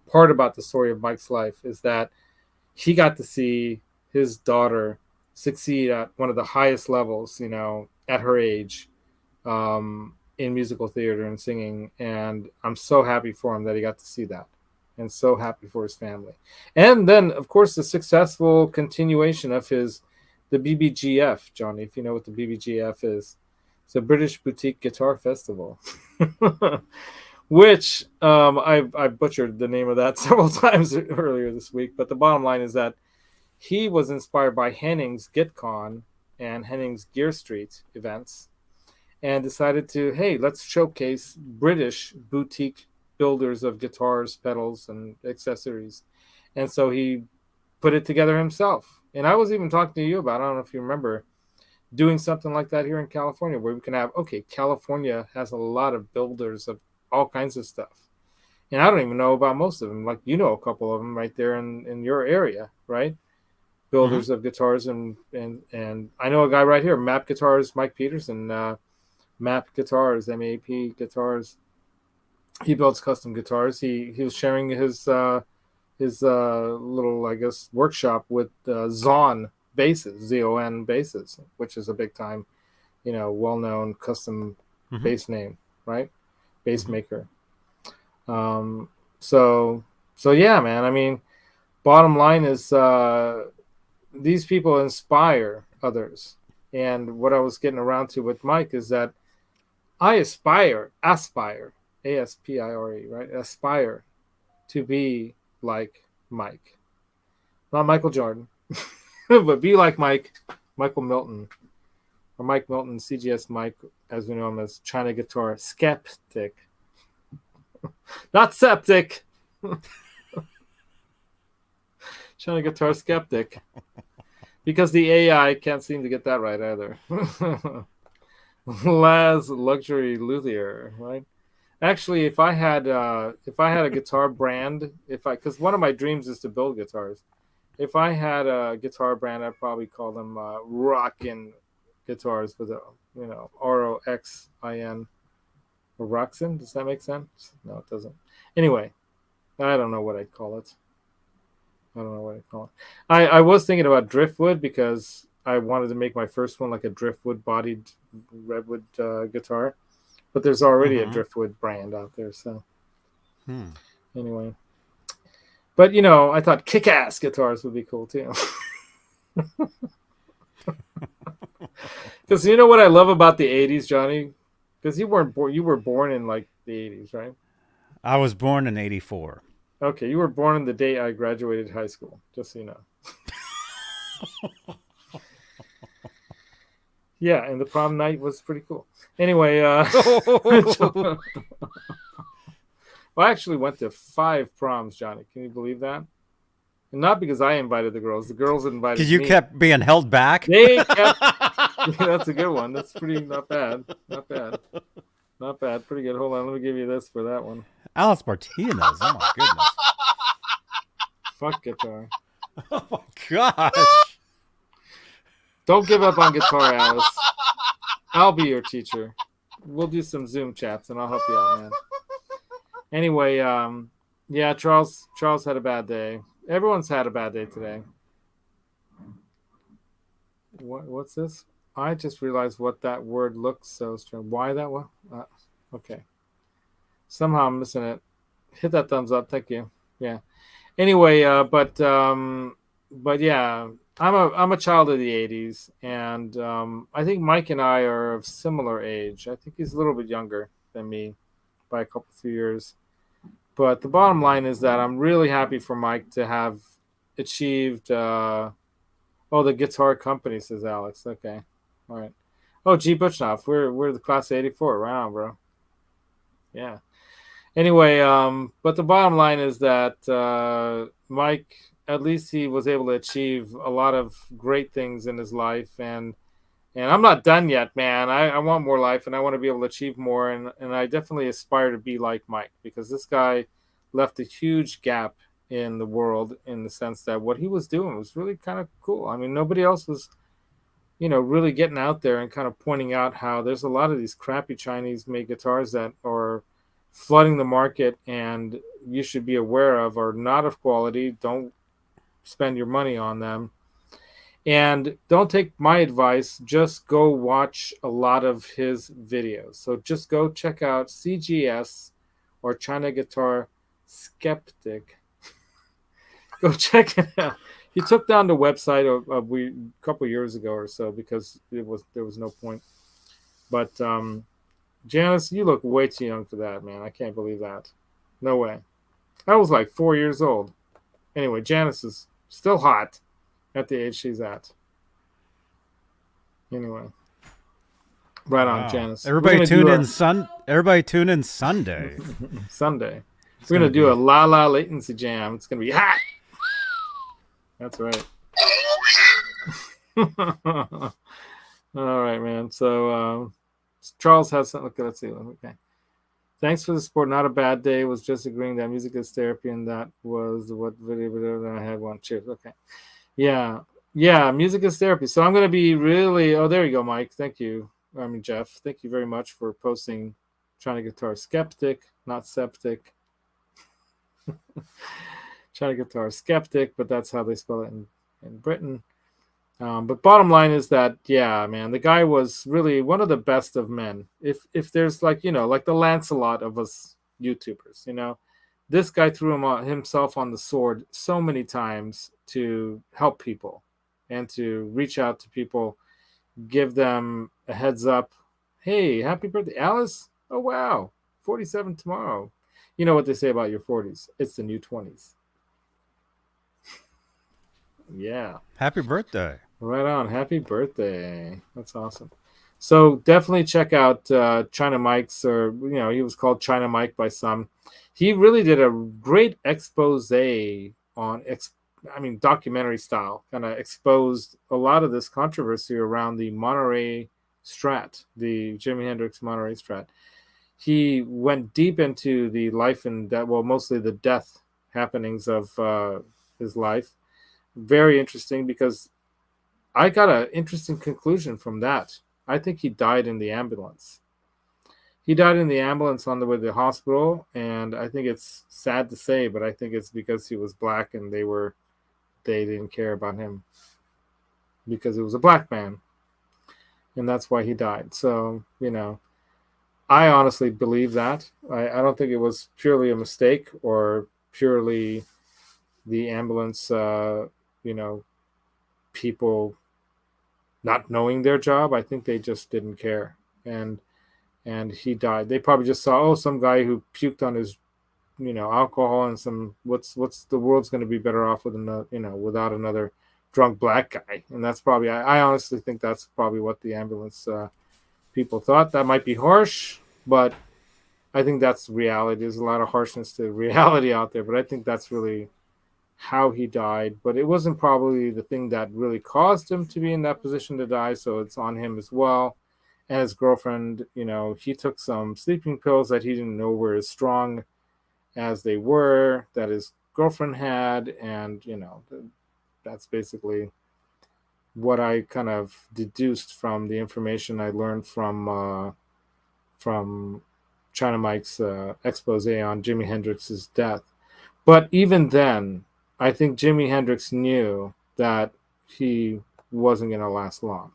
part about the story of Mike's life, is that he got to see his daughter succeed at one of the highest levels, at her age, in musical theater and singing. And I'm so happy for him that he got to see that, and so happy for his family. And then, of course, the successful continuation of the BBGF, Johnny, if you know what the BBGF is. It's a British Boutique Guitar Festival, which I butchered the name of that several times earlier this week. But the bottom line is that he was inspired by Henning's GitCon and Henning's Gear Street events, and decided to, hey, let's showcase British boutique builders of guitars, pedals, and accessories. And so he put it together himself. And I was even talking to you about, I don't know if you remember, doing something like that here in California, where we can have, California has a lot of builders of all kinds of stuff. And I don't even know about most of them. Like, a couple of them right there in your area, right? Builders of guitars. And I know a guy right here, Map Guitars, Mike Peterson, Map Guitars, MAP Guitars. He builds custom guitars. He was sharing his little, I guess, workshop with Zon basses, Z-O-N basses, which is a big time, well-known custom bass name, right? Bass maker. So yeah, man. I mean, bottom line is these people inspire others. And what I was getting around to with Mike is that I aspire, A-S-P-I-R-E, right? Aspire to be like Mike. Not Michael Jordan, but be like Michael Milton, or Mike Milton, CGS Mike, as we know him as China Guitar Skeptic. Not septic. China Guitar Skeptic. Because the AI can't seem to get that right either. Laz Luxury Luthier, right? Actually, if I had a guitar brand, because one of my dreams is to build guitars. If I had a guitar brand, I'd probably call them Rockin guitars with a ROXIN or Roxin. Does that make sense? No, it doesn't. Anyway, I don't know what I'd call it. I was thinking about driftwood because I wanted to make my first one like a driftwood bodied redwood guitar, but there's already a driftwood brand out there. So anyway, but I thought kick-ass guitars would be cool too. Because you know what I love about the '80s, Johnny? Because you were born in like the '80s, right? I was born in '84. Okay, you were born on the day I graduated high school, just so you know. Yeah, and the prom night was pretty cool. Anyway, well, I actually went to 5 proms, Johnny. Can you believe that? And not because I invited the girls. The girls invited me. Because you kept being held back? They kept... That's a good one. That's pretty not bad. Not bad. Not bad. Pretty good. Hold on. Let me give you this for that one. Alice Martinez. Oh, my goodness. Fuck guitar. Oh, my gosh. Don't give up on guitar, Alice. I'll be your teacher. We'll do some Zoom chats, and I'll help you out, man. Anyway, yeah, Charles had a bad day. Everyone's had a bad day today. What's this? I just realized what that word looks so strange. Why that one? Okay. Somehow I'm missing it. Hit that thumbs up. Thank you. Yeah. Anyway, but yeah, I'm a child of the '80s, and I think Mike and I are of similar age. I think he's a little bit younger than me by a few years. But the bottom line is that I'm really happy for Mike to have achieved. The guitar company, says Alex. Okay, all right. Oh, G. Butchnoff, we're the class of '84. Right on, bro. Yeah. Anyway, but the bottom line is that Mike, at least he was able to achieve a lot of great things in his life, and I'm not done yet, man. I want more life, and I want to be able to achieve more, and I definitely aspire to be like Mike, because this guy left a huge gap in the world, in the sense that what he was doing was really kind of cool. I mean, nobody else was, really getting out there and kind of pointing out how there's a lot of these crappy Chinese-made guitars that are flooding the market, and you should be aware of, are not of quality. Don't spend your money on them. And don't take my advice. Just go watch a lot of his videos. So just go check out CGS or China Guitar Skeptic. Go check it out. He took down the website a couple years ago or so because there was no point. But Janice, you look way too young for that, man. I can't believe that. No way. I was like 4 years old. Anyway, Janice is still hot at the age she's at. Anyway. Right on, Janice. Everybody tune in Sunday. Sunday. We're going to do a La La latency jam. It's going to be hot. That's right. All right, man. So Charles has something. Okay, let's see. Okay. Thanks for the support. Not a bad day. Was just agreeing that music is therapy, and that was what video that I had one. Cheers. Okay. Yeah. Yeah, music is therapy. So I'm going to be really... Oh, there you go, Mike. Thank you. Jeff. Thank you very much for posting China Guitar Skeptic, not Septic. China Guitar Skeptic, but that's how they spell it in Britain. But bottom line is that, yeah, man, the guy was really one of the best of men. If there's like the Lancelot of us YouTubers, this guy threw himself on the sword so many times to help people and to reach out to people, give them a heads up. Hey, happy birthday, Alice. Oh, wow. 47 tomorrow. You know what they say about your 40s. It's the new 20s. Yeah. Happy birthday. Right on. Happy birthday. That's awesome. So definitely check out China Mike's, or, he was called China Mike by some. he really did a great expose on documentary style, kind of exposed a lot of this controversy around the Monterey Strat, the Jimi Hendrix Monterey Strat. He went deep into the life and death, well, mostly the death happenings of his life. Very interesting, because I got an interesting conclusion from that. I think he died in the ambulance. He died in the ambulance on the way to the hospital, and I think it's sad to say, but I think it's because he was black and they didn't care about him because it was a black man, and that's why he died. So, I honestly believe that. I don't think it was purely a mistake or purely the ambulance, people not knowing their job. I think they just didn't care, and he died. They probably just saw, oh, some guy who puked on his, alcohol, and some what's the world's going to be better off with another, without another drunk black guy. And that's probably, I honestly think that's probably what the ambulance people thought. That might be harsh, but I think that's reality. There's a lot of harshness to reality out there, but I think that's really how he died. But it wasn't probably the thing that really caused him to be in that position to die, so it's on him as well. And his girlfriend, he took some sleeping pills that he didn't know were as strong as they were, that his girlfriend had, and that's basically what I kind of deduced from the information I learned from China Mike's expose on Jimi Hendrix's death. But even then, I think Jimi Hendrix knew that he wasn't going to last long.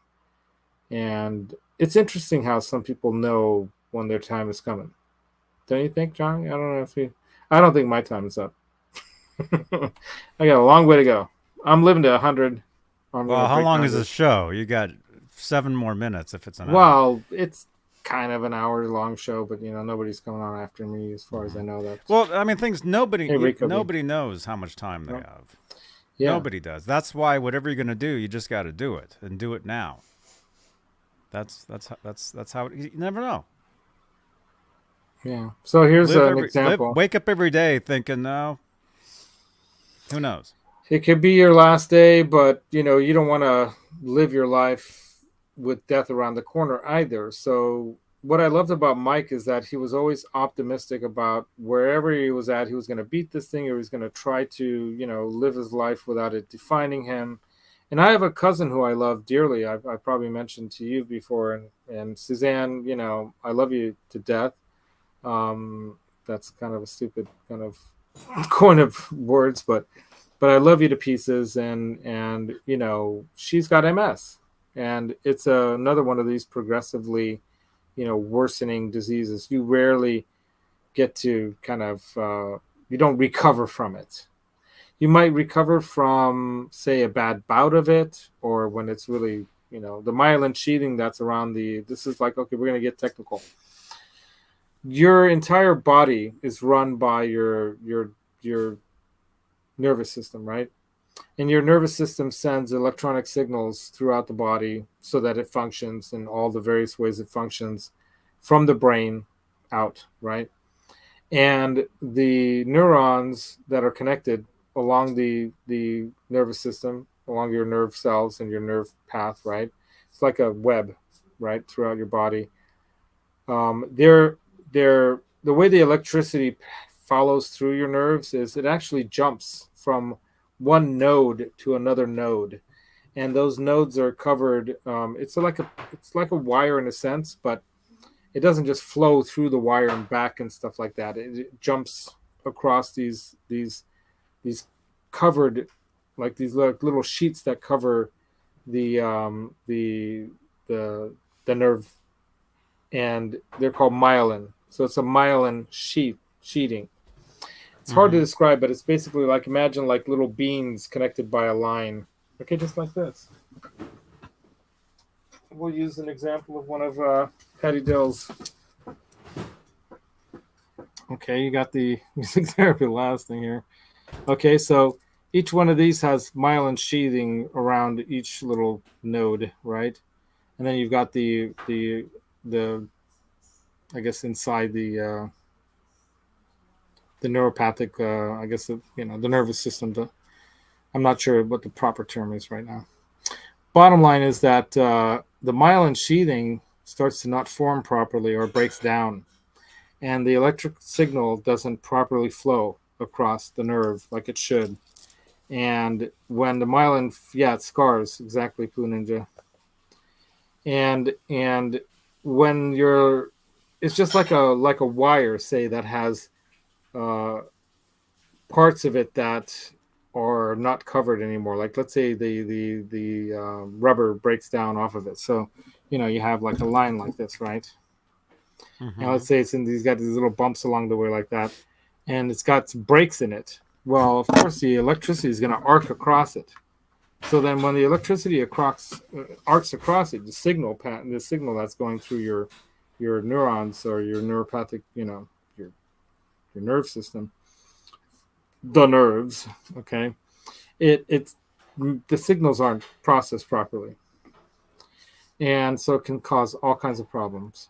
And it's interesting how some people know when their time is coming. Don't you think, Johnny? I don't think my time is up. I got a long way to go. I'm living to 100. I'm going Well, to how break long down is the this. show? You got 7 more minutes if it's an hour. Well, it's kind of an hour long show, but nobody's coming on after me, as far as I know. That. Well, I mean, things Hey, Rico, nobody knows how much time they no. have. Yeah. Nobody does. That's why whatever you're going to do, you just got to do it and do it now. That's how you never know. Yeah. So here's an example. Wake up every day thinking, no, who knows? It could be your last day, but you don't want to live your life with death around the corner either. So what I loved about Mike is that he was always optimistic about wherever he was at, he was going to beat this thing, or he was going to try to, live his life without it defining him. And I have a cousin who I love dearly. I probably mentioned to you before, and Suzanne, I love you to death. That's kind of a stupid kind of coin of words, but I love you to pieces, and she's got MS, and it's another one of these progressively, worsening diseases. You rarely get to kind of you don't recover from it. You might recover from, say, a bad bout of it, or when it's really, the myelin sheathing that's around the. This is like, okay, we're gonna get technical. Your entire body is run by your nervous system, right? And your nervous system sends electronic signals throughout the body so that it functions in all the various ways it functions from the brain out, right? And the neurons that are connected along the nervous system, along your nerve cells and your nerve path, right? It's like a web, right, throughout your body. They're the way the electricity follows through your nerves is it actually jumps from one node to another node, and those nodes are covered. It's like a wire in a sense, but it doesn't just flow through the wire and back and stuff like that. It jumps across these covered, like these little sheets that cover the the nerve, and they're called myelin. So it's a myelin sheeting. It's hard to describe, but it's basically like, imagine like little beans connected by a line. Okay, just like this. We'll use an example of one of Patty Dill's. Okay, you got the music therapy last thing here. Okay, so each one of these has myelin sheathing around each little node, right? And then you've got the I guess inside the the neuropathic, I guess, the nervous system. I'm not sure what the proper term is right now. Bottom line is that the myelin sheathing starts to not form properly or breaks down, and the electric signal doesn't properly flow across the nerve like it should. And when the myelin, yeah, it scars, exactly, Poo Ninja. And when you're, it's just like a wire, say, that has uh, parts of it that are not covered anymore. Like, let's say the rubber breaks down off of it, so you have like a line like this, right? And Mm-hmm. let's say it's in these got these little bumps along the way like that, and it's got breaks in it. Well, of course, the electricity is going to arc across it. So then, when the electricity arcs across it, the signal that's going through your neurons or your neuropathic, your nerve system, the nerves, okay, it's the signals aren't processed properly, and so it can cause all kinds of problems.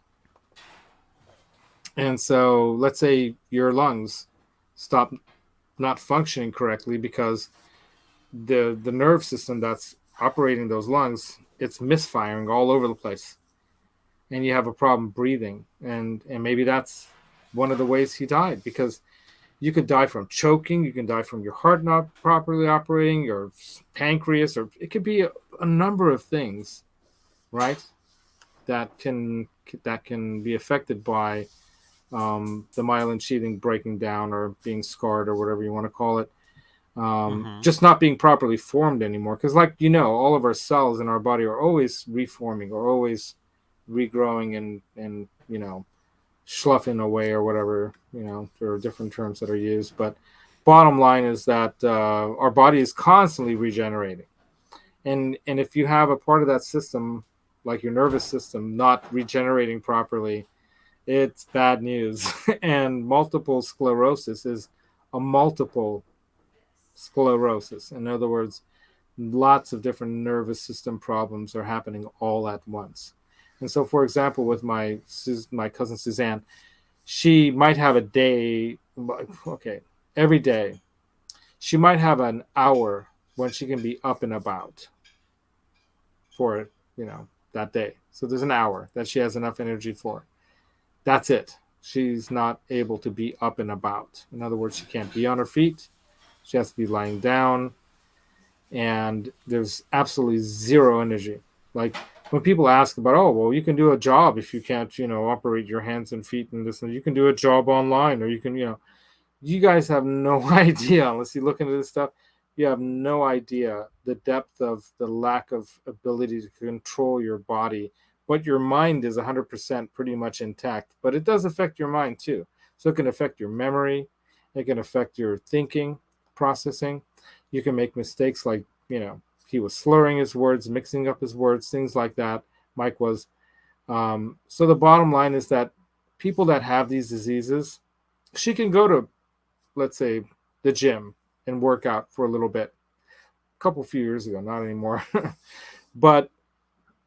And so, let's say your lungs stop not functioning correctly because the nerve system that's operating those lungs, it's misfiring all over the place, and you have a problem breathing, and maybe that's one of the ways he died, because you could die from choking, you can die from your heart not properly operating, your pancreas, or it could be a number of things, right, that can be affected by the myelin sheathing breaking down or being scarred or whatever you want to call it, Mm-hmm. just not being properly formed anymore. Because, like, all of our cells in our body are always reforming or always regrowing and sloughing away or whatever. There are different terms that are used, but bottom line is that our body is constantly regenerating, and if you have a part of that system, like your nervous system, not regenerating properly, it's bad news. And multiple sclerosis is a multiple sclerosis. In other words, lots of different nervous system problems are happening all at once. And so, for example, with my cousin Suzanne, she might have a day, okay, every day. She might have an hour when she can be up and about for, that day. So there's an hour that she has enough energy for. That's it. She's not able to be up and about. In other words, she can't be on her feet. She has to be lying down, and there's absolutely zero energy. Like, when people ask about, oh, well, you can do a job if you can't, operate your hands and feet and this, and you can do a job online, or you can, you guys have no idea, unless you look into this stuff, you have no idea the depth of the lack of ability to control your body. But your mind is 100% pretty much intact, but it does affect your mind too. So it can affect your memory, it can affect your thinking, processing. You can make mistakes, like, he was slurring his words, mixing up his words, things like that. Mike was. So the bottom line is that people that have these diseases, she can go to, let's say, the gym and work out for a little bit. A few years ago, not anymore. But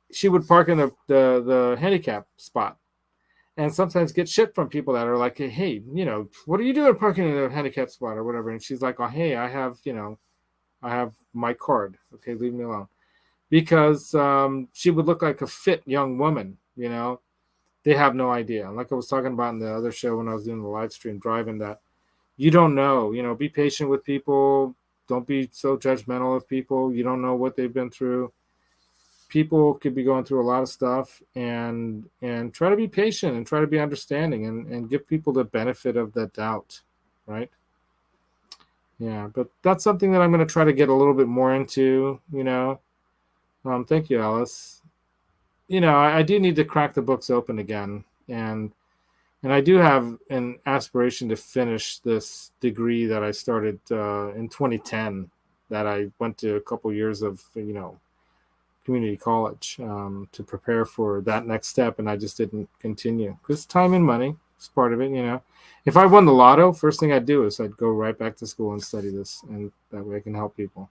she would park in the handicap spot and sometimes get shit from people that are like, hey, what are you doing parking in a handicap spot or whatever? And she's like, oh, hey, I have my card. Okay, leave me alone. Because she would look like a fit young woman. They have no idea. Like I was talking about in the other show when I was doing the live stream driving, that you don't know. Be patient with people. Don't be so judgmental of people. You don't know what they've been through. People could be going through a lot of stuff, and try to be patient and try to be understanding, and give people the benefit of the doubt, right? Yeah, but that's something that I'm going to try to get a little bit more into. Thank you, Alice. I do need to crack the books open again, and I do have an aspiration to finish this degree that I started in 2010, that I went to a couple years of community college, to prepare for that next step, and I just didn't continue because time and money is part of it. If I won the lotto, first thing I'd do is I'd go right back to school and study this, and that way I can help people.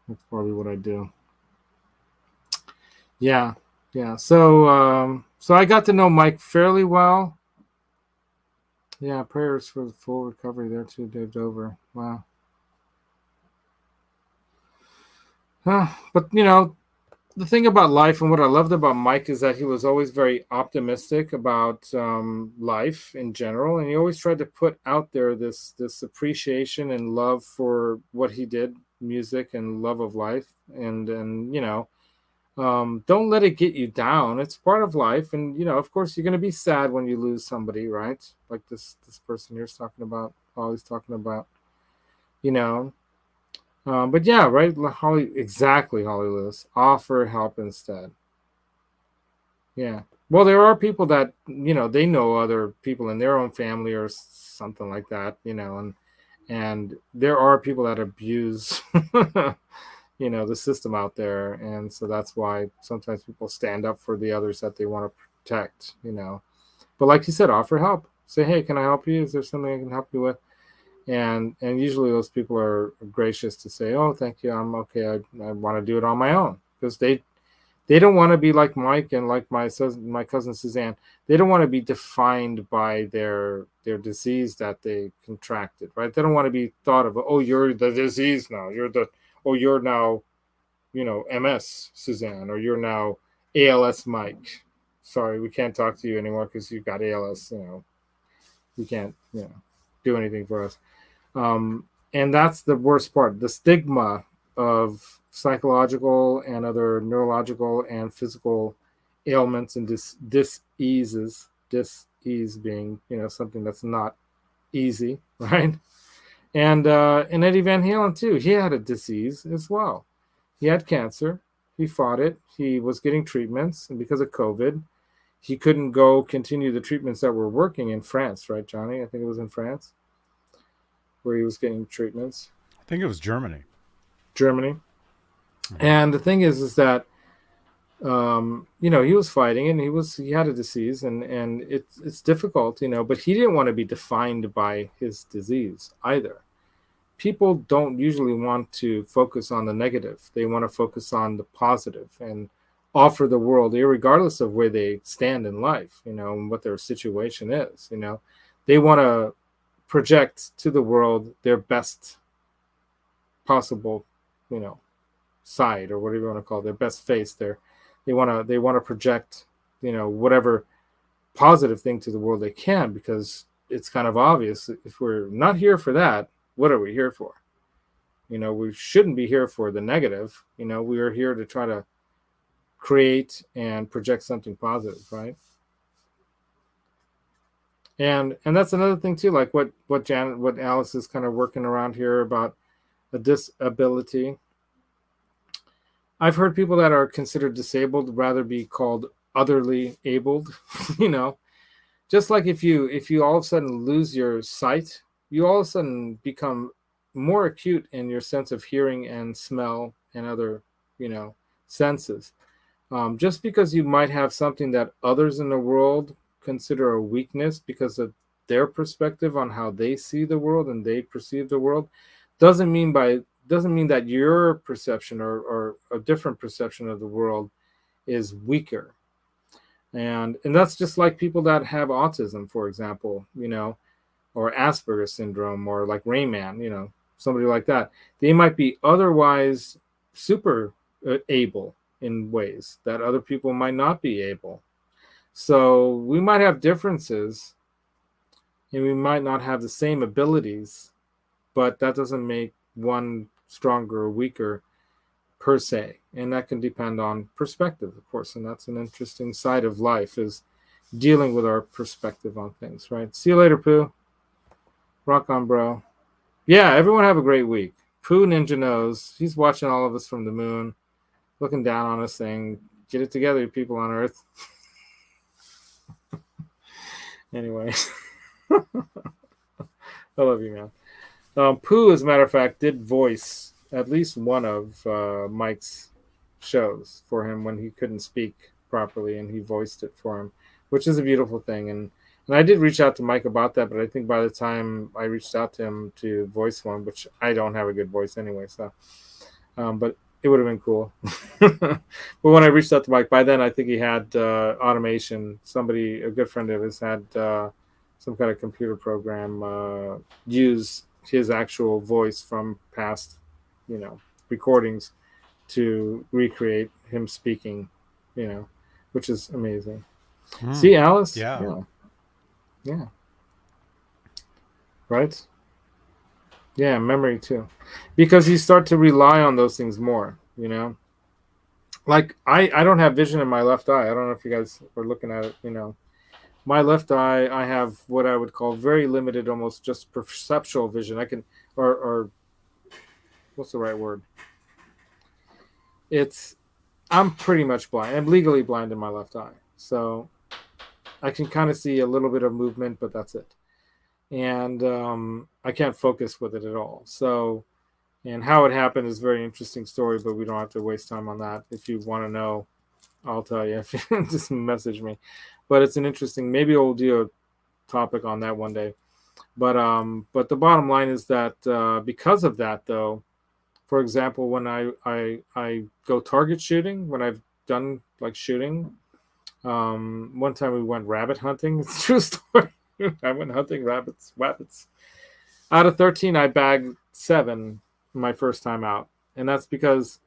That's probably what I'd do. Yeah, yeah. So I got to know Mike fairly well. Yeah, prayers for the full recovery there too, Dave Dover. Wow. But the thing about life and what I loved about Mike is that he was always very optimistic about life in general, and he always tried to put out there this appreciation and love for what he did, music and love of life, and don't let it get you down. It's part of life, and of course, you're going to be sad when you lose somebody, right? Like this person here's talking about, always talking about, you know. But yeah, right, Holly, exactly, Holly Lewis. Offer help instead. Yeah. Well, there are people that they know other people in their own family or something like that, and there are people that abuse the system out there, and so that's why sometimes people stand up for the others that they want to protect. But like you said, offer help. Say, hey, can I help you? Is there something I can help you with? And usually those people are gracious to say, oh, thank you, I'm okay, I want to do it on my own, because they don't want to be like Mike and like my cousin Suzanne. They don't want to be defined by their disease that they contracted, right? They don't want to be thought of, oh, you're the disease now. You're now, MS Suzanne, or you're now ALS Mike. Sorry, we can't talk to you anymore because you've got ALS. You can't, do anything for us. And that's the worst part. The stigma of psychological and other neurological and physical ailments and diseases, dis-ease being, something that's not easy, right? And Eddie Van Halen too. He had a disease as well. He had cancer. He fought it. He was getting treatments, and because of COVID, he couldn't go continue the treatments that were working in France, right, Johnny? I think it was in France where he was getting treatments. I think it was Germany. Germany. And the thing is that he was fighting, and he had a disease, and it's difficult, but he didn't want to be defined by his disease either. People don't usually want to focus on the negative. They want to focus on the positive and offer the world, regardless of where they stand in life, and what their situation is. They want to project to the world their best possible, side, or whatever you want to call it, their best face. They want to project, whatever positive thing to the world they can, because it's kind of obvious, if we're not here for that, what are we here for? We shouldn't be here for the negative. We are here to try to create and project something positive, right? And that's another thing too, like what Alice is kind of working around here about a disability. I've heard people that are considered disabled rather be called otherly abled. Just like if you all of a sudden lose your sight, you all of a sudden become more acute in your sense of hearing and smell and other senses. Just because you might have something that others in the world consider a weakness because of their perspective on how they see the world and they perceive the world, doesn't mean that your perception or a different perception of the world is weaker. And that's just like people that have autism, for example, or Asperger's syndrome, or like Rain Man, somebody like that. They might be otherwise super able in ways that other people might not be able. So we might have differences, and we might not have the same abilities, but that doesn't make one stronger or weaker per se. And that can depend on perspective, of course. And that's an interesting side of life, is dealing with our perspective on things, right? See you later, Pooh. Rock on, bro. Yeah, everyone have a great week. Pooh Ninja knows. He's watching all of us from the moon, looking down on us, saying, get it together, you people on Earth. Anyway. I love you, man. Pooh, as a matter of fact, did voice at least one of Mike's shows for him when he couldn't speak properly, and he voiced it for him, which is a beautiful thing. And I did reach out to Mike about that, but I think by the time I reached out to him to voice one, which I don't have a good voice anyway, so but it would have been cool. But when I reached out to Mike, by then I think he had automation. Somebody, a good friend of his, had some kind of computer program use his actual voice from past, recordings to recreate him speaking, which is amazing. See, Alice? Yeah. Yeah. Yeah. Right? Yeah, memory too. Because you start to rely on those things more. Like I don't have vision in my left eye. I don't know if you guys are looking at it. My left eye, I have what I would call very limited, almost just perceptual vision. I can, or what's the right word? I'm pretty much blind. I'm legally blind in my left eye. So I can kind of see a little bit of movement, but that's it. And I can't focus with it at all. So, and how it happened is a very interesting story, but we don't have to waste time on that. If you want to know, I'll tell you. If you just message me. But it's an interesting. Maybe we'll do a topic on that one day. But the bottom line is that because of that, though, for example, when I go target shooting, when I've done like shooting, one time we went rabbit hunting. It's a true story. I went hunting rabbits. Out of 13, I bagged 7 my first time out, and that's because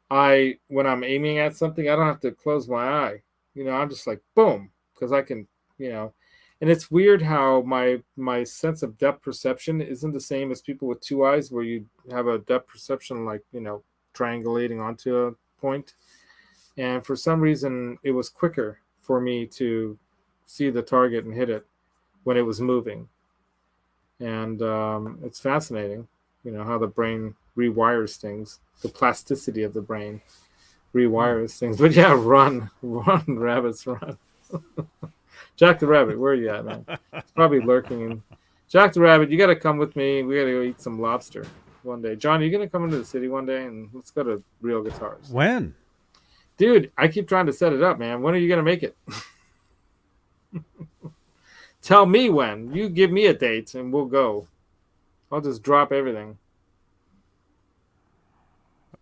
when I'm aiming at something, I don't have to close my eye. I'm just like boom, because I can, and it's weird how my sense of depth perception isn't the same as people with 2 eyes, where you have a depth perception like triangulating onto a point. And for some reason, it was quicker for me to see the target and hit it when it was moving. And it's fascinating, how the brain rewires things, the plasticity of the brain rewires things. But yeah, run, rabbits, run. Jack the Rabbit, where are you at, man? It's probably lurking. Jack the Rabbit, you got to come with me. We got to go eat some lobster one day. John, are you going to come into the city one day and let's go to Real Guitars? When? Dude, I keep trying to set it up, man. When are you going to make it? Tell me when. You give me a date and we'll go. I'll just drop everything.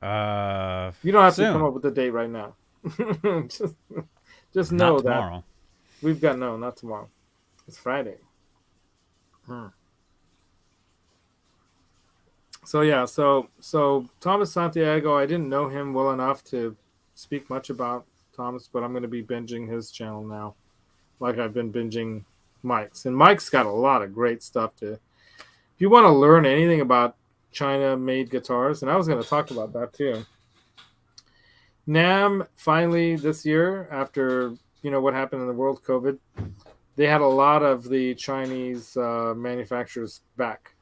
You don't have to come up with a date right now. just know Not tomorrow. That we've got not tomorrow. It's Friday. So yeah, so Thomas Santiago, I didn't know him well enough to speak much about Thomas, but I'm going to be binging his channel now, like I've been binging Mike's. And Mike's got a lot of great stuff if you want to learn anything about China-made guitars, and I was going to talk about that too. NAMM finally this year, after what happened in the world, COVID, they had a lot of the Chinese manufacturers back.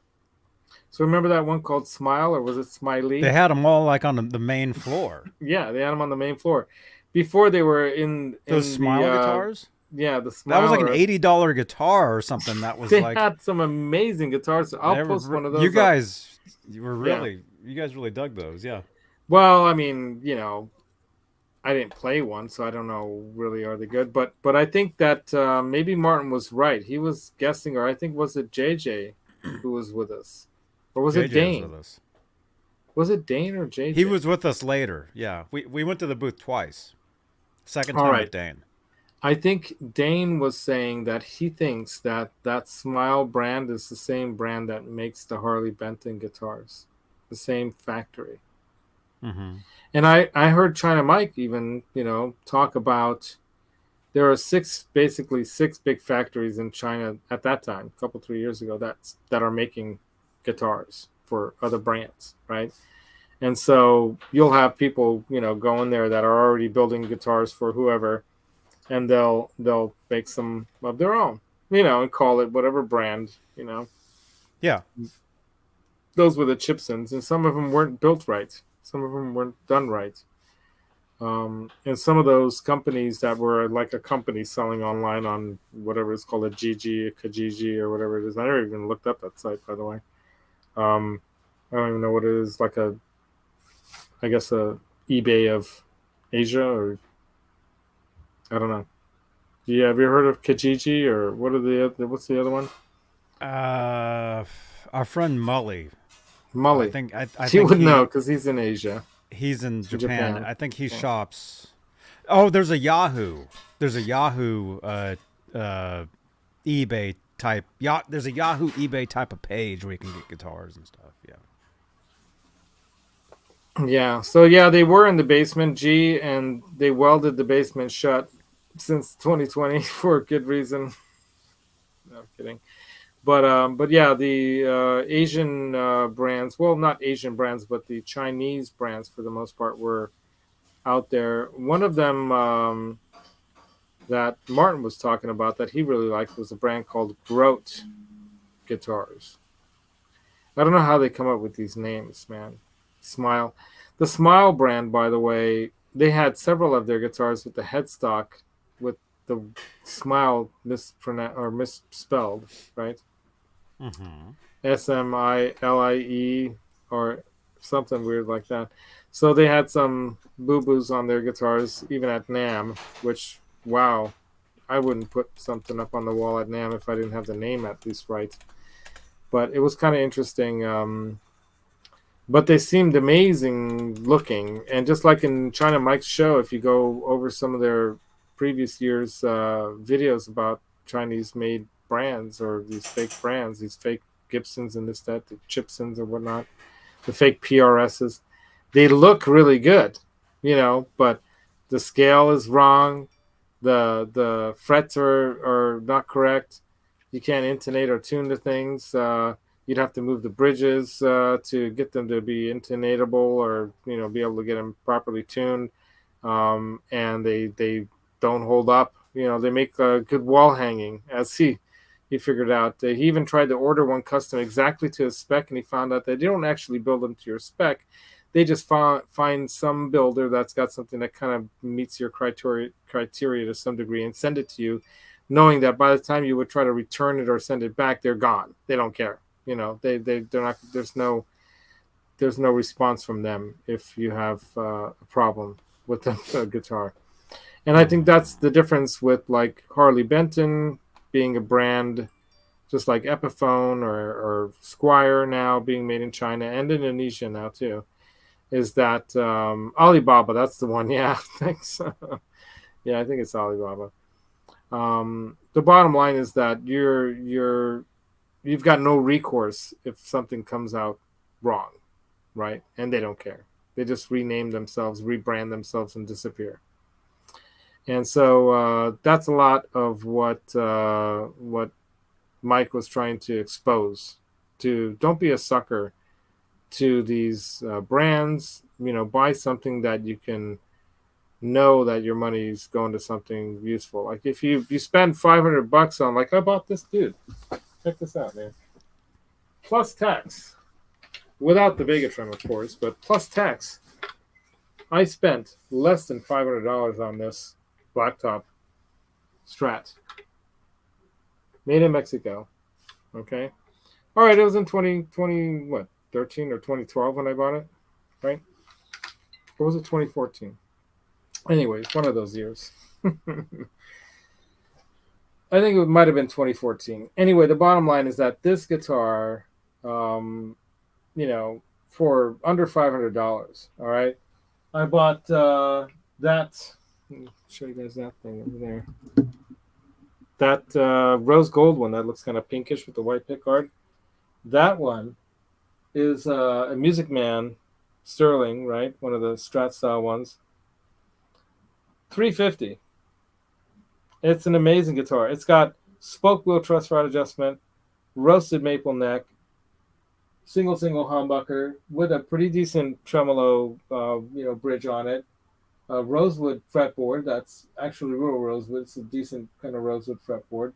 So remember that one called Smile, or was it Smiley? They had them all like on the main floor. Yeah, they had them on the main floor. Before they were in those Smile guitars. Yeah, the Smile. That was like an $80 guitar or something. That was they like had some amazing guitars. I'll post one of those. You guys really dug those, yeah. Well, I mean, I didn't play one, so I don't know really are they good. But I think that maybe Martin was right. He was guessing, or I think was it JJ who was with us, or was it Dane? Was with us. Was it Dane or JJ? He was with us later. Yeah, we went to the booth twice. Second time with Dane. I think Dane was saying that he thinks that Smile brand is the same brand that makes the Harley Benton guitars, the same factory. Mm-hmm. And I heard China Mike even, talk about there are basically six big factories in China at that time, a couple, 3 years ago, that are making guitars for other brands, right? And so you'll have people, go in there that are already building guitars for whoever, and they'll make some of their own, and call it whatever brand, Yeah. Those were the Chipsons, and some of them weren't built right. Some of them weren't done right. And some of those companies that were like a company selling online on whatever it's called, a Kijiji, or whatever it is. I never even looked up that site, by the way. I don't even know what it is. Like I guess a eBay of Asia, or I don't know. Yeah, have you heard of Kijiji, or what's the other one? Our friend Mully. I think he would know because he's in Asia. He's in Japan. I think he shops. Oh, there's a Yahoo. There's a Yahoo eBay type. There's a Yahoo eBay type of page where you can get guitars and stuff. Yeah. Yeah. So yeah, they were in the basement, G, and they welded the basement shut since 2020 for a good reason. No, I'm kidding. But yeah, the Asian brands, well, not Asian brands, but the Chinese brands for the most part were out there. One of them that Martin was talking about that he really liked was a brand called Grote Guitars. I don't know how they come up with these names, man. Smile. The Smile brand, by the way, they had several of their guitars with the headstock with the Smile mispronounced or misspelled, right? Mm-hmm. Smile or something weird like that. So they had some boo boos on their guitars, even at NAMM, which, wow, I wouldn't put something up on the wall at NAMM if I didn't have the name at least right. But it was kind of interesting. But they seemed amazing looking. And just like in China Mike's show, if you go over some of their previous years' videos about Chinese made brands or these fake brands, these fake Gibsons and this, that, the Chipsons or whatnot, the fake PRSs, they look really good, but the scale is wrong. The frets are not correct. You can't intonate or tune the things. You'd have to move the bridges to get them to be intonatable or be able to get them properly tuned. And they don't hold up. They make good wall hanging, as he figured out. He even tried to order one custom exactly to his spec, and he found out that they don't actually build them to your spec. They just find some builder that's got something that kind of meets your criteria to some degree and send it to you, knowing that by the time you would try to return it or send it back, they're gone. They don't care. They're not. There's no response from them if you have a problem with the guitar. And I think that's the difference with like Harley Benton being a brand just like Epiphone or Squire now being made in China and Indonesia now too, is that Alibaba, that's the one. Yeah, thanks. Yeah, I think it's Alibaba. The bottom line is that you've got no recourse if something comes out wrong, right? And they don't care. They just rename themselves, rebrand themselves, and disappear. And so that's a lot of what Mike was trying to expose. Don't be a sucker to these brands. Buy something that you can know that your money's going to something useful. Like if you spend $500 on, like I bought this dude. Check this out, man. Plus tax, without the Vegatron, of course, but plus tax. I spent less than $500 on this blacktop Strat, made in Mexico. Okay, all right. It was in 2020, what, 13 or 2012 when I bought it, right? Or was it 2014? Anyways, one of those years. I think it might have been 2014. Anyway, the bottom line is that this guitar, for under $500, all right? I bought that. Let me show you guys that thing over there. That rose gold one that looks kind of pinkish with the white pickguard. That one is a Music Man Sterling, right? One of the Strat style ones. $350. It's an amazing guitar. It's got spoke wheel truss rod adjustment, roasted maple neck, single humbucker with a pretty decent tremolo, bridge on it. Rosewood fretboard. That's actually real rosewood. It's a decent kind of rosewood fretboard.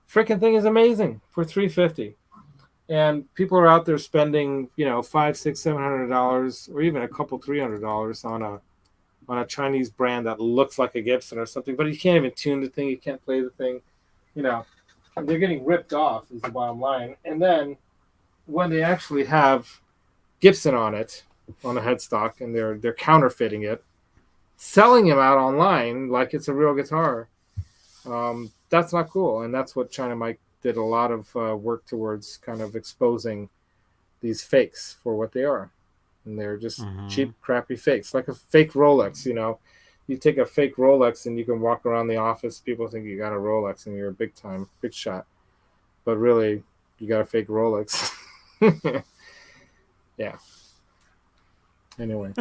Freaking thing is amazing for $350. And people are out there spending, $500, $600, $700, or even a couple $300 on a Chinese brand that looks like a Gibson or something, but you can't even tune the thing. You can't play the thing. They're getting ripped off is the bottom line. And then when they actually have Gibson on it, on a headstock, and they're counterfeiting it, selling them out online like it's a real guitar, that's not cool. And that's what China Mike did a lot of work towards, kind of exposing these fakes for what they are. And they're just cheap, crappy fakes, like a fake Rolex. You take a fake Rolex and you can walk around the office. People think you got a Rolex and you're a big shot. but really, you got a fake Rolex. Yeah. Anyway,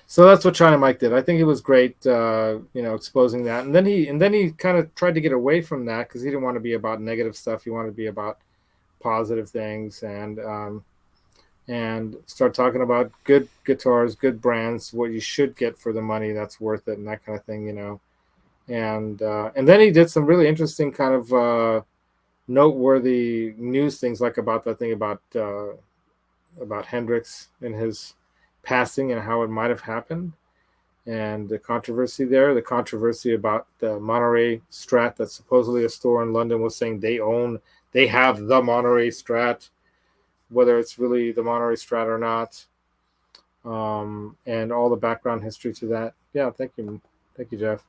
so that's what China Mike did. I think it was great, exposing that. And then he kind of tried to get away from that because he didn't want to be about negative stuff. He wanted to be about positive things and start talking about good guitars, good brands, what you should get for the money that's worth it, and that kind of thing. And then he did some really interesting kind of noteworthy news things, like about that thing about Hendrix and his passing and how it might have happened, and the controversy there, the controversy about the Monterey Strat that supposedly a store in London was saying they have the Monterey Strat, whether it's really the Monterey Strat or not, and all the background history to that. Yeah, thank you, Jeff.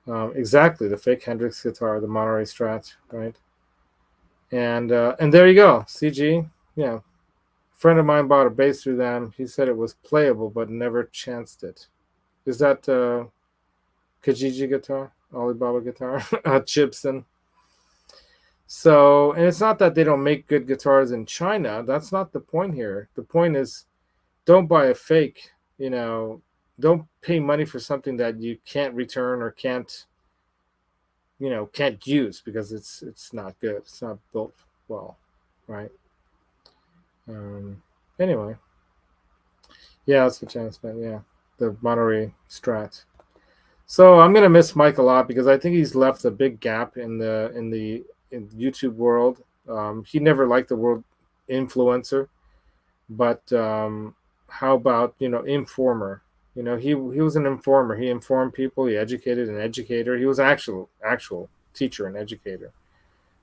Exactly, the fake Hendrix guitar, the Monterey Strat, right? And there you go, CG. Yeah, a friend of mine bought a bass through them. He said it was playable, but never chanced it. Is that Kijiji guitar, Alibaba guitar, Gibson? So, and it's not that they don't make good guitars in China. That's not the point here. The point is, don't buy a fake. Don't pay money for something that you can't return or can't use because it's not good. It's not built well, right? Anyway, yeah, that's what China spent. Yeah, the Monterey Strat. So I'm gonna miss Mike a lot because I think he's left a big gap in the YouTube world. He never liked the word influencer, but how about informer? He was an informer. He informed people. He educated an educator. He was an actual teacher and educator.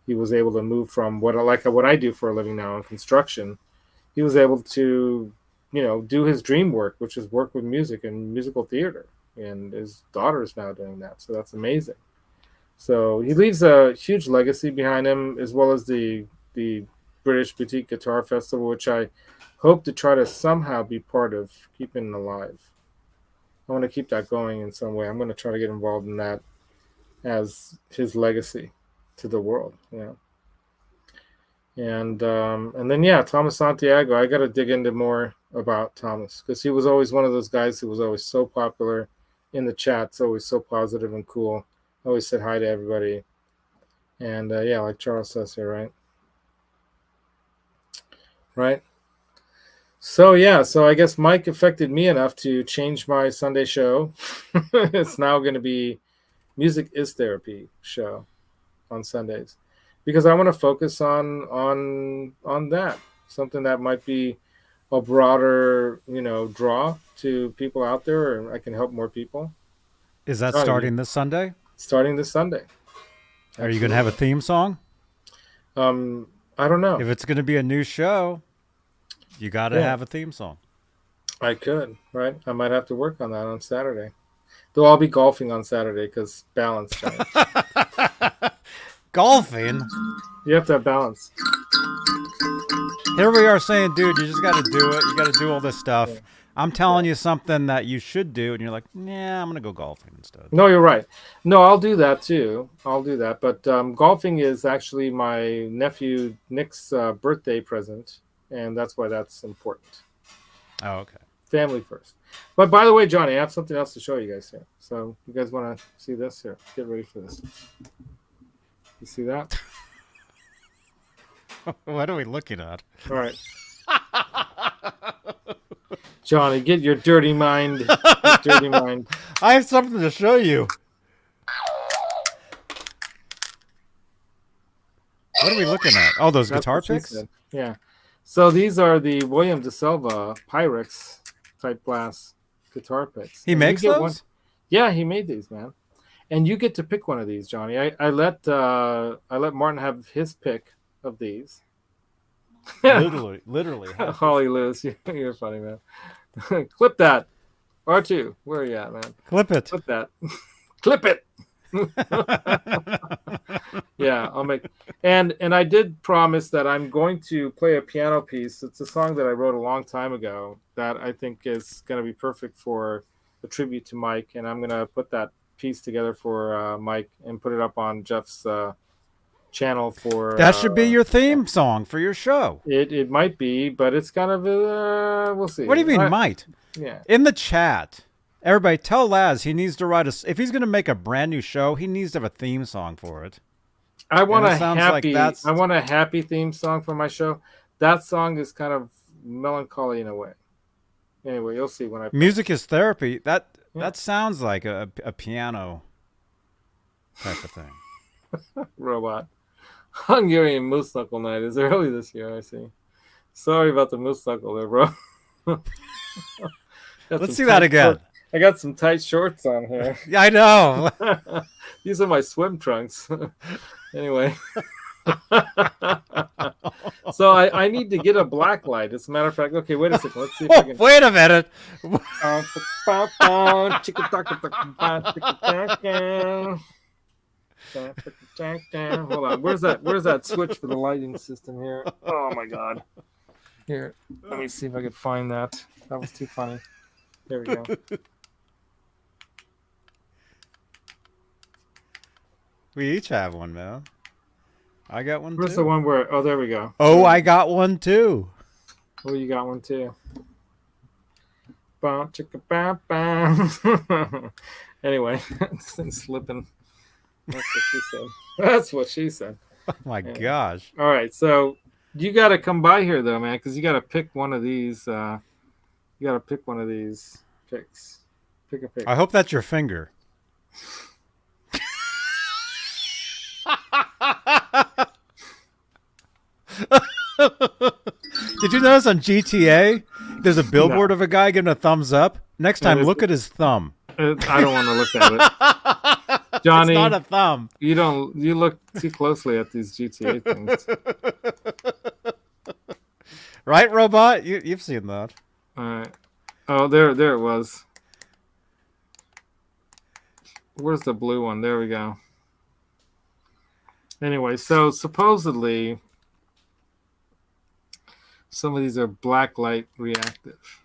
He was able to move from what I do for a living now in construction. He was able to do his dream work, which is work with music and musical theater. And his daughter is now doing that. So that's amazing. So he leaves a huge legacy behind him, as well as the British Boutique Guitar Festival, which I hope to try to somehow be part of keeping alive. I want to keep that going in some way. I'm going to try to get involved in that as his legacy to the world. And then Thomas Santiago. I got to dig into more about Thomas because he was always one of those guys who was always so popular in the chats, always so positive and cool. Always said hi to everybody. And like Charles says here, right? Right. So I guess Mike affected me enough to change my Sunday show. It's now going to be Music is Therapy show on Sundays because I want to focus on that, something that might be a broader draw to people out there, and I can help more people. Is that starting this Sunday? Starting this Sunday. Are you going to have a theme song? I don't know. If it's going to be a new show, you got to have a theme song. I could, right? I might have to work on that on Saturday. Though I'll be golfing on Saturday because balance. Golfing? You have to have balance. Here we are saying, dude, you just got to do it. You got to do all this stuff. Yeah. I'm telling you something that you should do, and you're like, nah, I'm going to go golfing instead. No, you're right. No, I'll do that too. I'll do that. But golfing is actually my nephew Nick's birthday present, and that's why that's important. Oh, okay. Family first. But by the way, Johnny, I have something else to show you guys here. So you guys want to see this here? Get ready for this. You see that? What are we looking at? All right. Johnny, get your dirty mind. Dirty mind. I have something to show you. What are we looking at? Oh, those guitar picks? Yeah. So these are the William De Silva Pyrex type glass guitar picks. He makes those? One. Yeah, he made these, man. And you get to pick one of these, Johnny. I let Martin have his pick of these. literally. Holly Lewis, you're funny, man. Clip that. R2, where are you at, man? Clip it. Clip that. Clip it. Yeah, I'll make. And I did promise that I'm going to play a piano piece. It's a song that I wrote a long time ago that I think is going to be perfect for a tribute to Mike. And I'm going to put that piece together for Mike and put it up on Jeff's channel for. That should be your theme song for your show. It might be, but it's kind of we'll see. What do you mean might? Yeah. In the chat, everybody tell Laz he needs to write if he's going to make a brand new show, he needs to have a theme song for it. I want And it sounds like that's- I want a happy theme song for my show. That song is kind of melancholy in a way. Anyway, you'll see when I Music is therapy. That sounds like a piano type of thing. Robot. Hungarian Moose Knuckle Night is early this year, I see. Sorry about the moose knuckle there, bro. Let's see that again. I got some tight shorts on here. Yeah, I know. These are my swim trunks. Anyway. So I need to get a black light. As a matter of fact, okay, wait a second. Let's see if I can. Wait a minute. Hold on. Where's that switch for the lighting system here? Oh my god. Here, let me see if I can find that. That was too funny. There we go. We each have one, man. I got one Where's too. the one where? Oh, there we go. Oh, I got one too. Oh, you got one too. Bow, chicka, bow, bow. Anyway, this thing's slipping. That's what she said. That's what she said. Oh my gosh. All right, so you got to come by here though, man, because you got to pick one of these. You got to pick one of these picks. Pick a pick. I hope that's your finger. Did you notice on GTA there's a billboard of a guy giving a thumbs up? Next time, look at his thumb. I don't want to look at it. Johnny, it's not a thumb. You look too closely at these GTA things. Right, Robot? You've seen that. All right. Oh, there it was. Where's the blue one? There we go. Anyway, so supposedly some of these are black light reactive.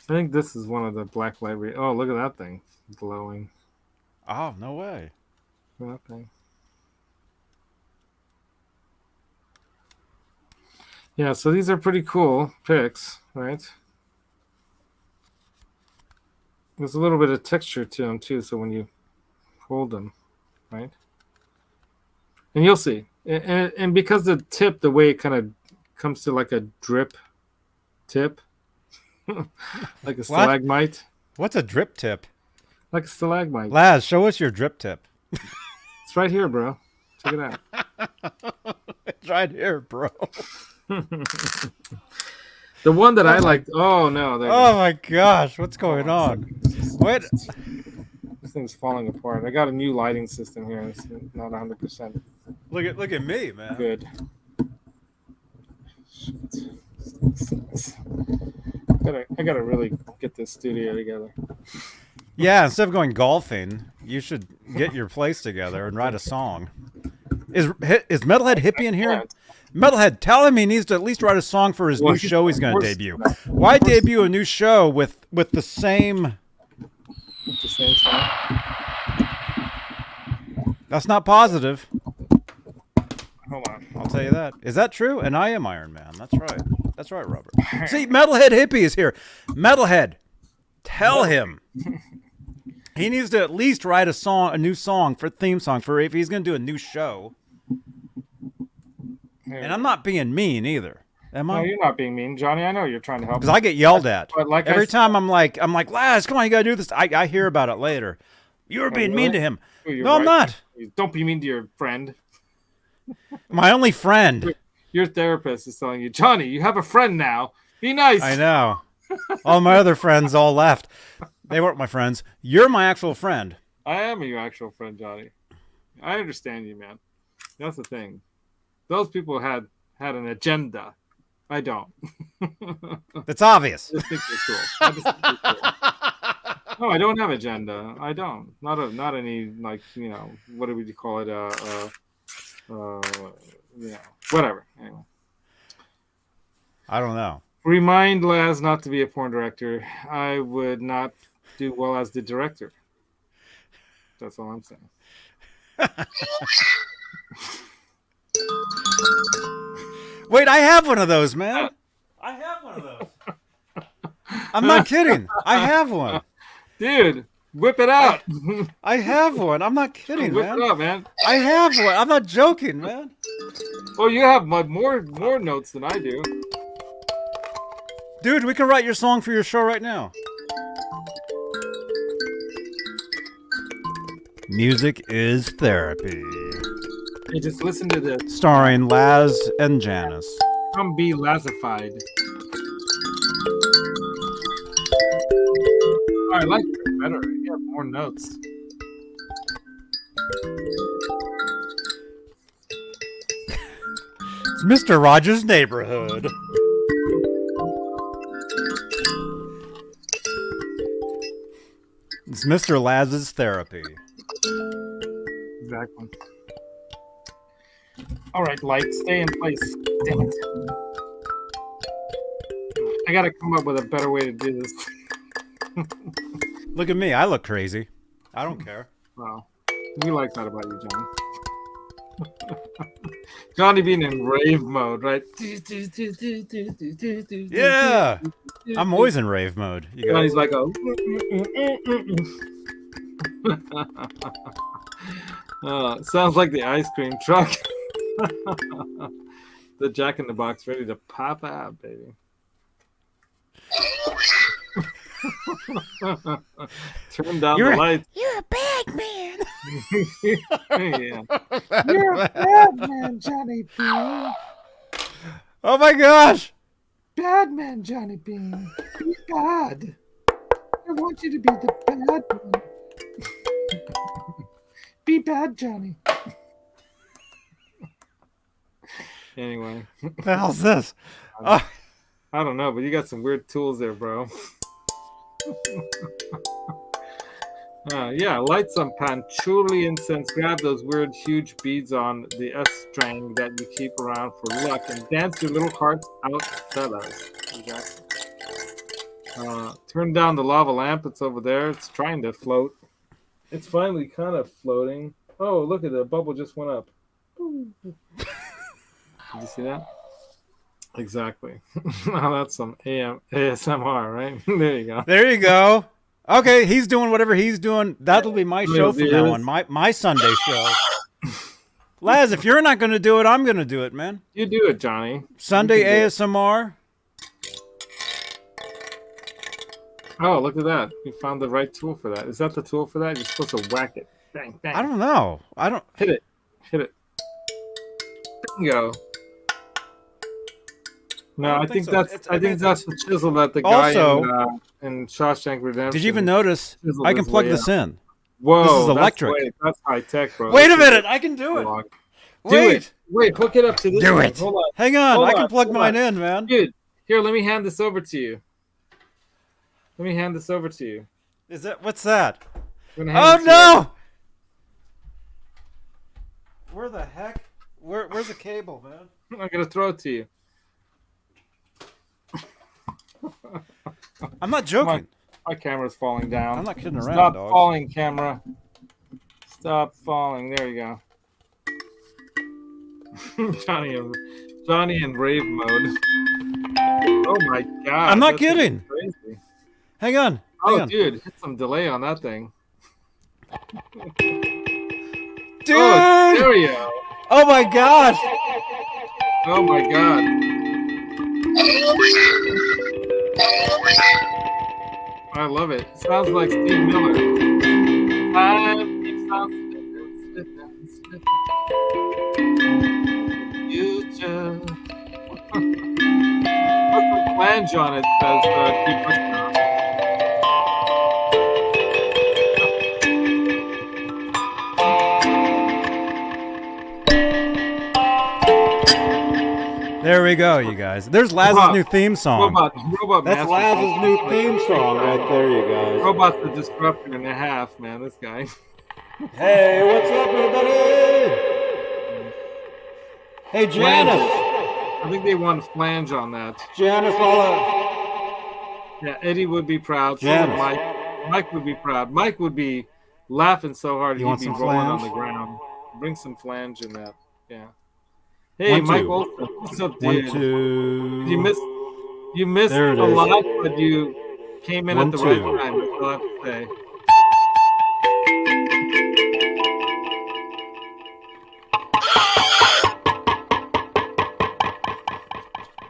I think this is one of the black light oh, look at that thing glowing. Oh, no way. Look at that thing. Yeah, so these are pretty cool picks, right? There's a little bit of texture to them too, so when you hold them, right? And you'll see. And because the tip, the way it kind of comes to like a drip tip, like a stalagmite. What's a drip tip? Like a stalagmite. Laz, show us your drip tip. It's right here, bro. Check it out. It's right here, bro. The one that I liked. Oh, no. Oh, my gosh. What's going on? Wait. This thing's falling apart. I got a new lighting system here. It's not 100%. Look at me, man. Good. I gotta really get this studio together. Yeah, instead of going golfing, you should get your place together and write a song. Is Metalhead Hippie in here? Metalhead, tell him he needs to at least write a song for his new show he's going to debut. Why debut a new show with the same... With the same song? That's not positive. Hold on. I'll tell you that. Is that true? And I am Iron Man. That's right. That's right, Robert. See, Metalhead Hippie is here. Metalhead, tell him he needs to at least write a new song for theme song for if he's going to do a new show. And I'm not being mean either. Am I? No, you're not being mean, Johnny. I know you're trying to help. Because I get yelled at. But like every time I'm like, Laz, come on, you got to do this. I hear about it later. You were being mean to him. No, I'm not. Don't be mean to your friend. My only friend. Your therapist is telling you, Johnny, you have a friend now. Be nice. I know. All my other friends all left. They weren't my friends. You're my actual friend. I am your actual friend, Johnny. I understand you, man. That's the thing. Those people had an agenda. I don't. It's obvious. I just think they're cool. No, I don't have agenda. I don't. Not any, like, what do we call it? Whatever. Anyway. I don't know. Remind Laz not to be a porn director. I would not do well as the director. That's all I'm saying. Wait, I have one of those, man. I have one of those. I'm not kidding. I have one. Dude, whip it out. I have one. I'm not kidding, Whip man. it out, man. I have one. I'm not joking, man. Oh, you have more notes than I do. Dude, we can write your song for your show right now. Music is therapy. Hey, just listen to this. Starring Laz and Janice. Come be Lazified. Oh, I like it better. You have more notes. It's Mr. Rogers' Neighborhood. It's Mr. Laz's therapy. Exactly. All right, light, stay in place. Damn it. I gotta come up with a better way to do this. Look at me. I look crazy. I don't care. Wow. We like that about you, Johnny. Johnny being in rave mode, right? Yeah. I'm always in rave mode. You Johnny's guys. like, oh. Sounds like the ice cream truck. The Jack in the Box ready to pop out, baby. Turn down the lights. You're a bad man. Yeah. You're a bad man, Johnny Bean. Oh my gosh. Bad man, Johnny Bean. Be bad. I want you to be the bad one. Be bad, Johnny. Anyway. What the hell's this? I don't know, but you got some weird tools there, bro. Yeah, light some patchouli incense. Grab those weird, huge beads on the S string that you keep around for luck, and dance your little hearts out, fellas. Exactly. Turn down the lava lamp. It's over there. It's trying to float. It's finally kind of floating. Oh, look at the bubble just went up. Did you see that? Exactly. Now that's some ASMR, right? There you go. There you go. Okay, he's doing whatever he's doing. That'll be my show from now on. My Sunday show. Laz, if you're not going to do it, I'm going to do it, man. You do it, Johnny. Sunday ASMR. Oh, look at that. You found the right tool for that. Is that the tool for that? You're supposed to whack it. Bang, bang. I don't know. I don't. Hit it. Hit it. Bingo. No, I think so. that's the chisel that the guy Also, in Shawshank Redemption. Did you even notice? I can plug this in. Whoa, this is electric. That's high tech, bro. Wait a minute, I can do it. Wait, hook it up to this. Do it. Hold on. Hang on, I can plug mine in, man. Dude, here, let me hand this over to you. Let me hand this over to you. Is that what's that? Oh no! Where the heck? Where's the cable, man? I'm gonna throw it to you. I'm not joking. My camera's falling down. I'm not kidding around, Stop dog. falling, camera. Stop falling. There you go. Johnny in rave mode. Oh my god. I'm not kidding. Crazy. Hang on. Oh, dude, hit some delay on that thing. Dude! Oh, stereo. Oh my gosh! Oh my god. I love it. It sounds like Steve Miller. It sounds slipping. You just put some flange on it, says keep pushing on. There we go, you guys. There's Laz's new theme song. Robot That's Laz's new theme song right there, you guys. Robot's the disruptor and a half, man. This guy. Hey, what's up, everybody? Hey, Janice. I think they won flange on that. Janice, Yeah, Eddie would be proud. So Janice. would Mike would be proud. Mike would be laughing so hard You he'd want be some rolling on flange? the ground. bring some flange in that. Yeah. Hey, One, Mike two. Olson, what's up, One, dude? two. You missed There it a is. lot, but you came in One, at the right two. time. That's all I have to say.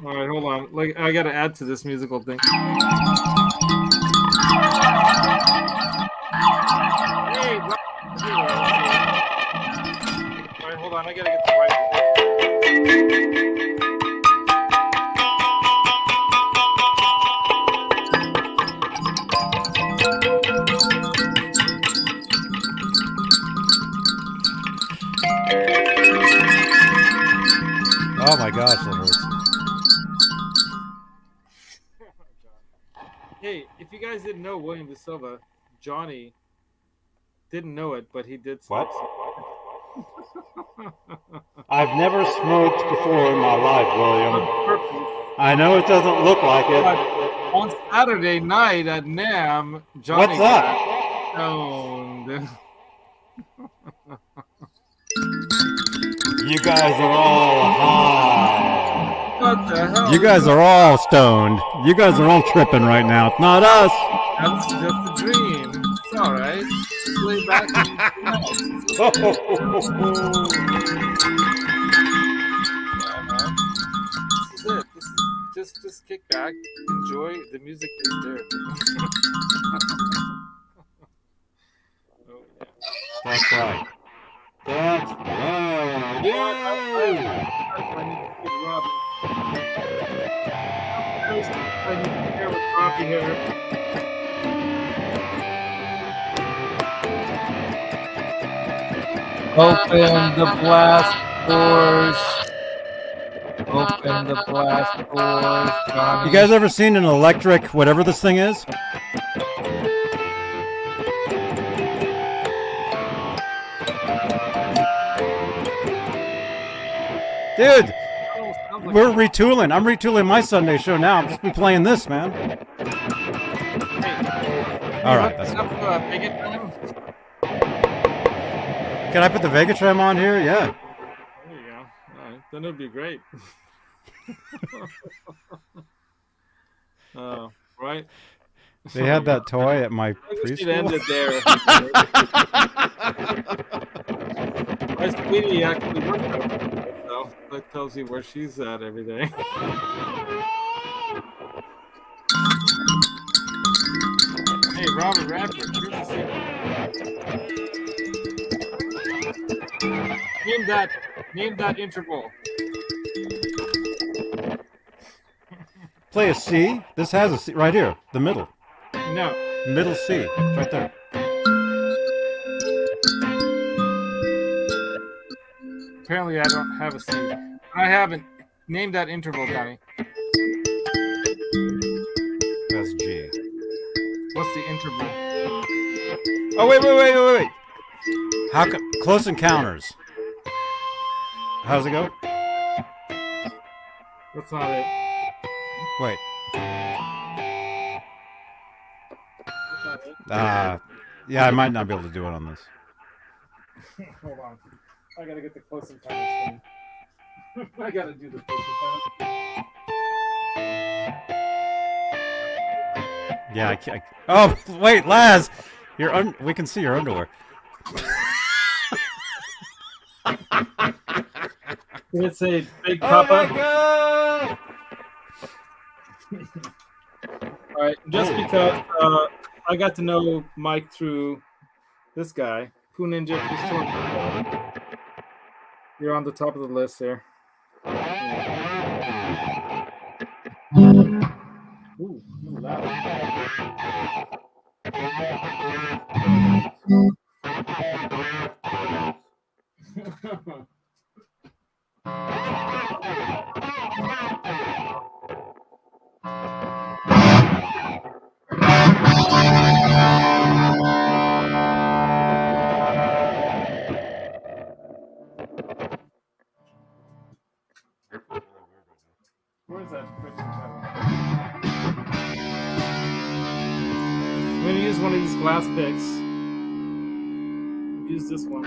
All right, hold on. Like, I got to add to this musical thing. Hey, Rob- all right, hold on. I got to get the right. Oh my gosh, that hurts. Hey, if you guys didn't know William De Silva, Johnny didn't know it, but he did smoke. I've never smoked before in my life, William. Purple. I know it doesn't look like it. But on Saturday night at NAMM, Johnny What's up? got stoned. You guys are all high. What the hell? You guys are all stoned. You guys are all tripping right now. It's not us. That's just a dream. It's all right. Just lay back and this is it. Just kick back, enjoy. The music is there. Oh, yeah. That's right. That's right. Yay! I need to get Robbie. I need to share with Robbie here. Open the blast doors. Open the blast doors, Johnny. You guys ever seen an electric whatever this thing is? Dude, we're retooling. I'm retooling my Sunday show now. I'm just be playing this, man. All right. That's Can I put the Vegatram on here? Yeah. There you go. All right. Then it'd be great. Right? They had that toy at my I wish you'd preschool. end it there. My sweetie actually works out, so that tells you where she's at every day. Hey, Robert Radford, good to see you. Name that interval. Play a C. This has a C right here. The middle. No. Middle C. It's right there. Apparently I don't have a C. I haven't. Name that interval, Johnny. That's G. What's the interval? Oh, wait. How come? Close Encounters. How's it go? That's not it. Wait. That's not it. Yeah, I might not be able to do it on this. Hold on. I gotta get the close encounters thing. I gotta do the close encounters. Yeah, I can't. Oh, wait, Laz! We can see your underwear. Did it say Big Oh Papa? my god! All right, just because I got to know Mike through this guy, Poo Ninja. You're on the top of the list there. Ooh, loud. Where's that? I'm gonna use one of these glass picks. use this one.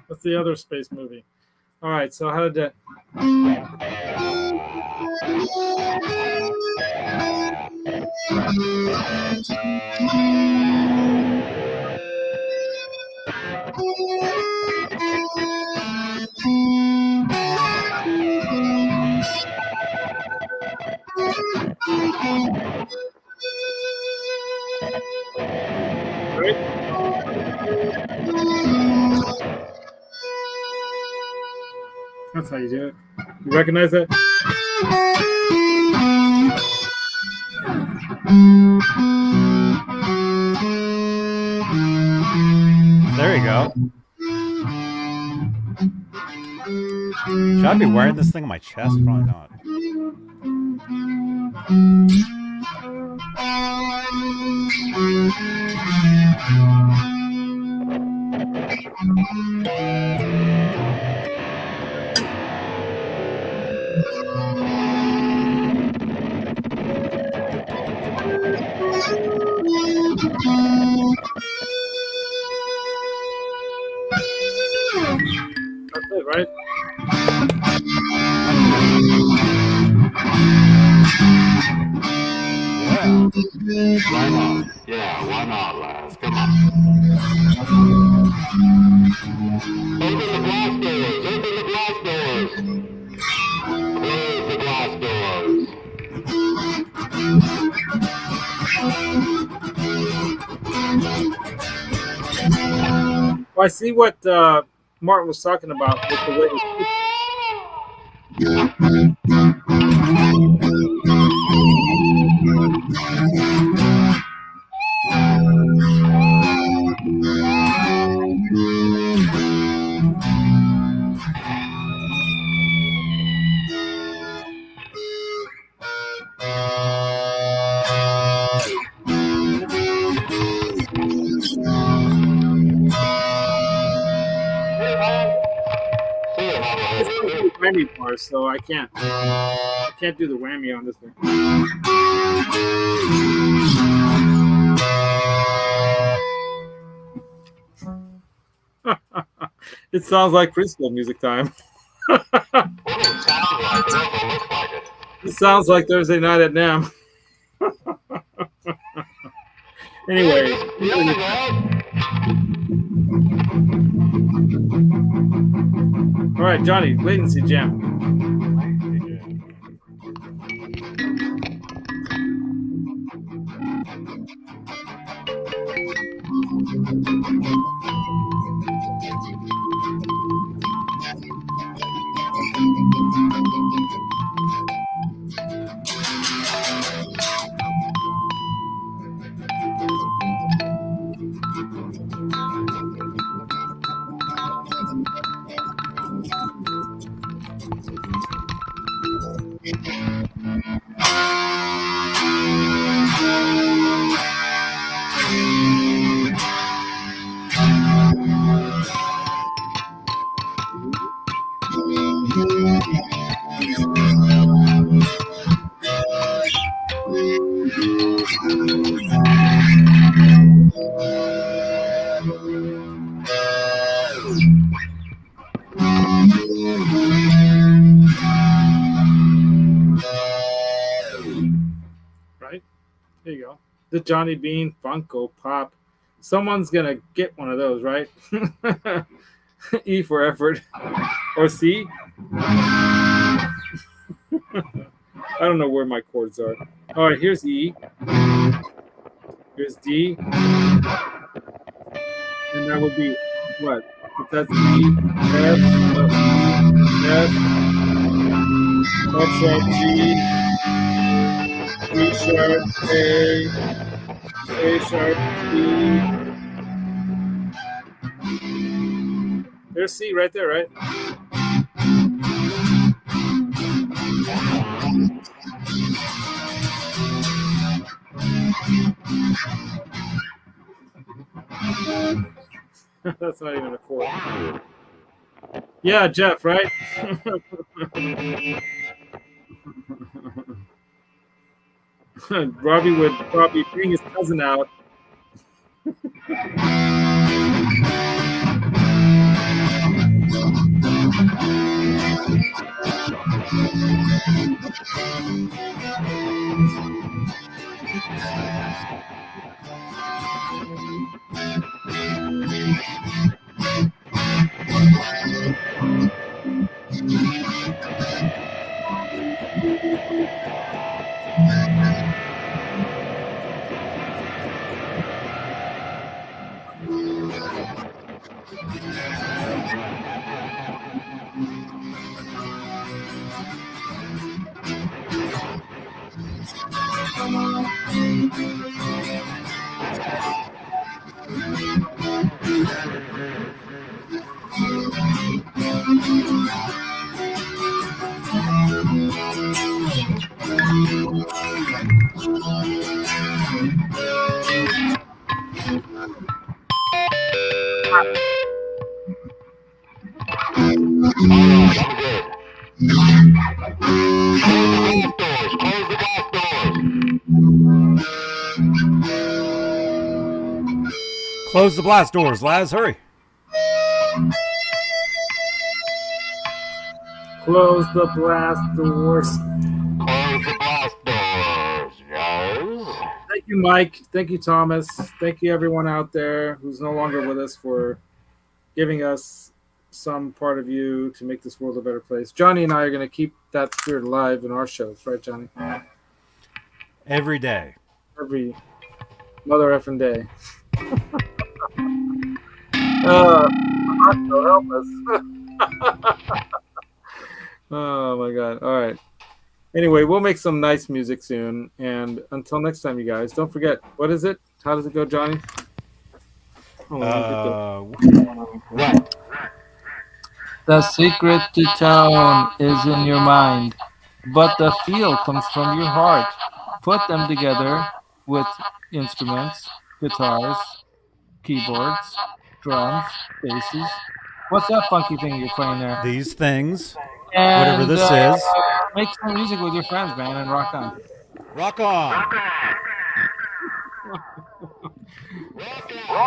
What's the other space movie? All right, so how did that? Right? That's how you do it. You recognize that? There you go. Should I be wearing this thing on my chest? Probably not. That's it, right? Yeah. Why not? Yeah, why not, lads? Come on. Open the glass doors! Open the glass doors! Close the glass doors! Well, I see what Martin was talking about with the way. It's not the whammy part, so I can't do the whammy on this one. It sounds like preschool music time. What does it sound like? It doesn't look like it. It sounds like Thursday night at NAMM. Anyway. All right, Johnny, latency jam. Right? There you go. The Johnny Bean Funko Pop. Someone's going to get one of those, right? E for effort. Or C? I don't know where my chords are. All right, here's E. Here's D. And that would be what? If that's E, F, F, F sharp G, E sharp A sharp B. There's C right there, right? That's not even a chord. Yeah, Jeff, right? Robbie would probably bring his cousin out. Alright, I'm good. Close the glass doors. Close the blast doors, Laz. Hurry. Close the blast doors. Close the glass doors, guys. Thank you, Mike. Thank you, Thomas. Thank you, everyone out there who's no longer with us, for giving us some part of you to make this world a better place. Johnny and I are going to keep that spirit alive in our shows, right, Johnny? Every day. Every mother effing day. Octo, help us. Oh my God. All right. Anyway, we'll make some nice music soon. And until next time, you guys, don't forget, what is it? How does it go, Johnny? Hold on, Right. The secret to tone is in your mind, but the feel comes from your heart. Put them together with instruments, guitars, keyboards, drums, basses. What's that funky thing you're playing there? These things, And, whatever this is. Make some music with your friends, man, and rock on. Rock on. Rock on.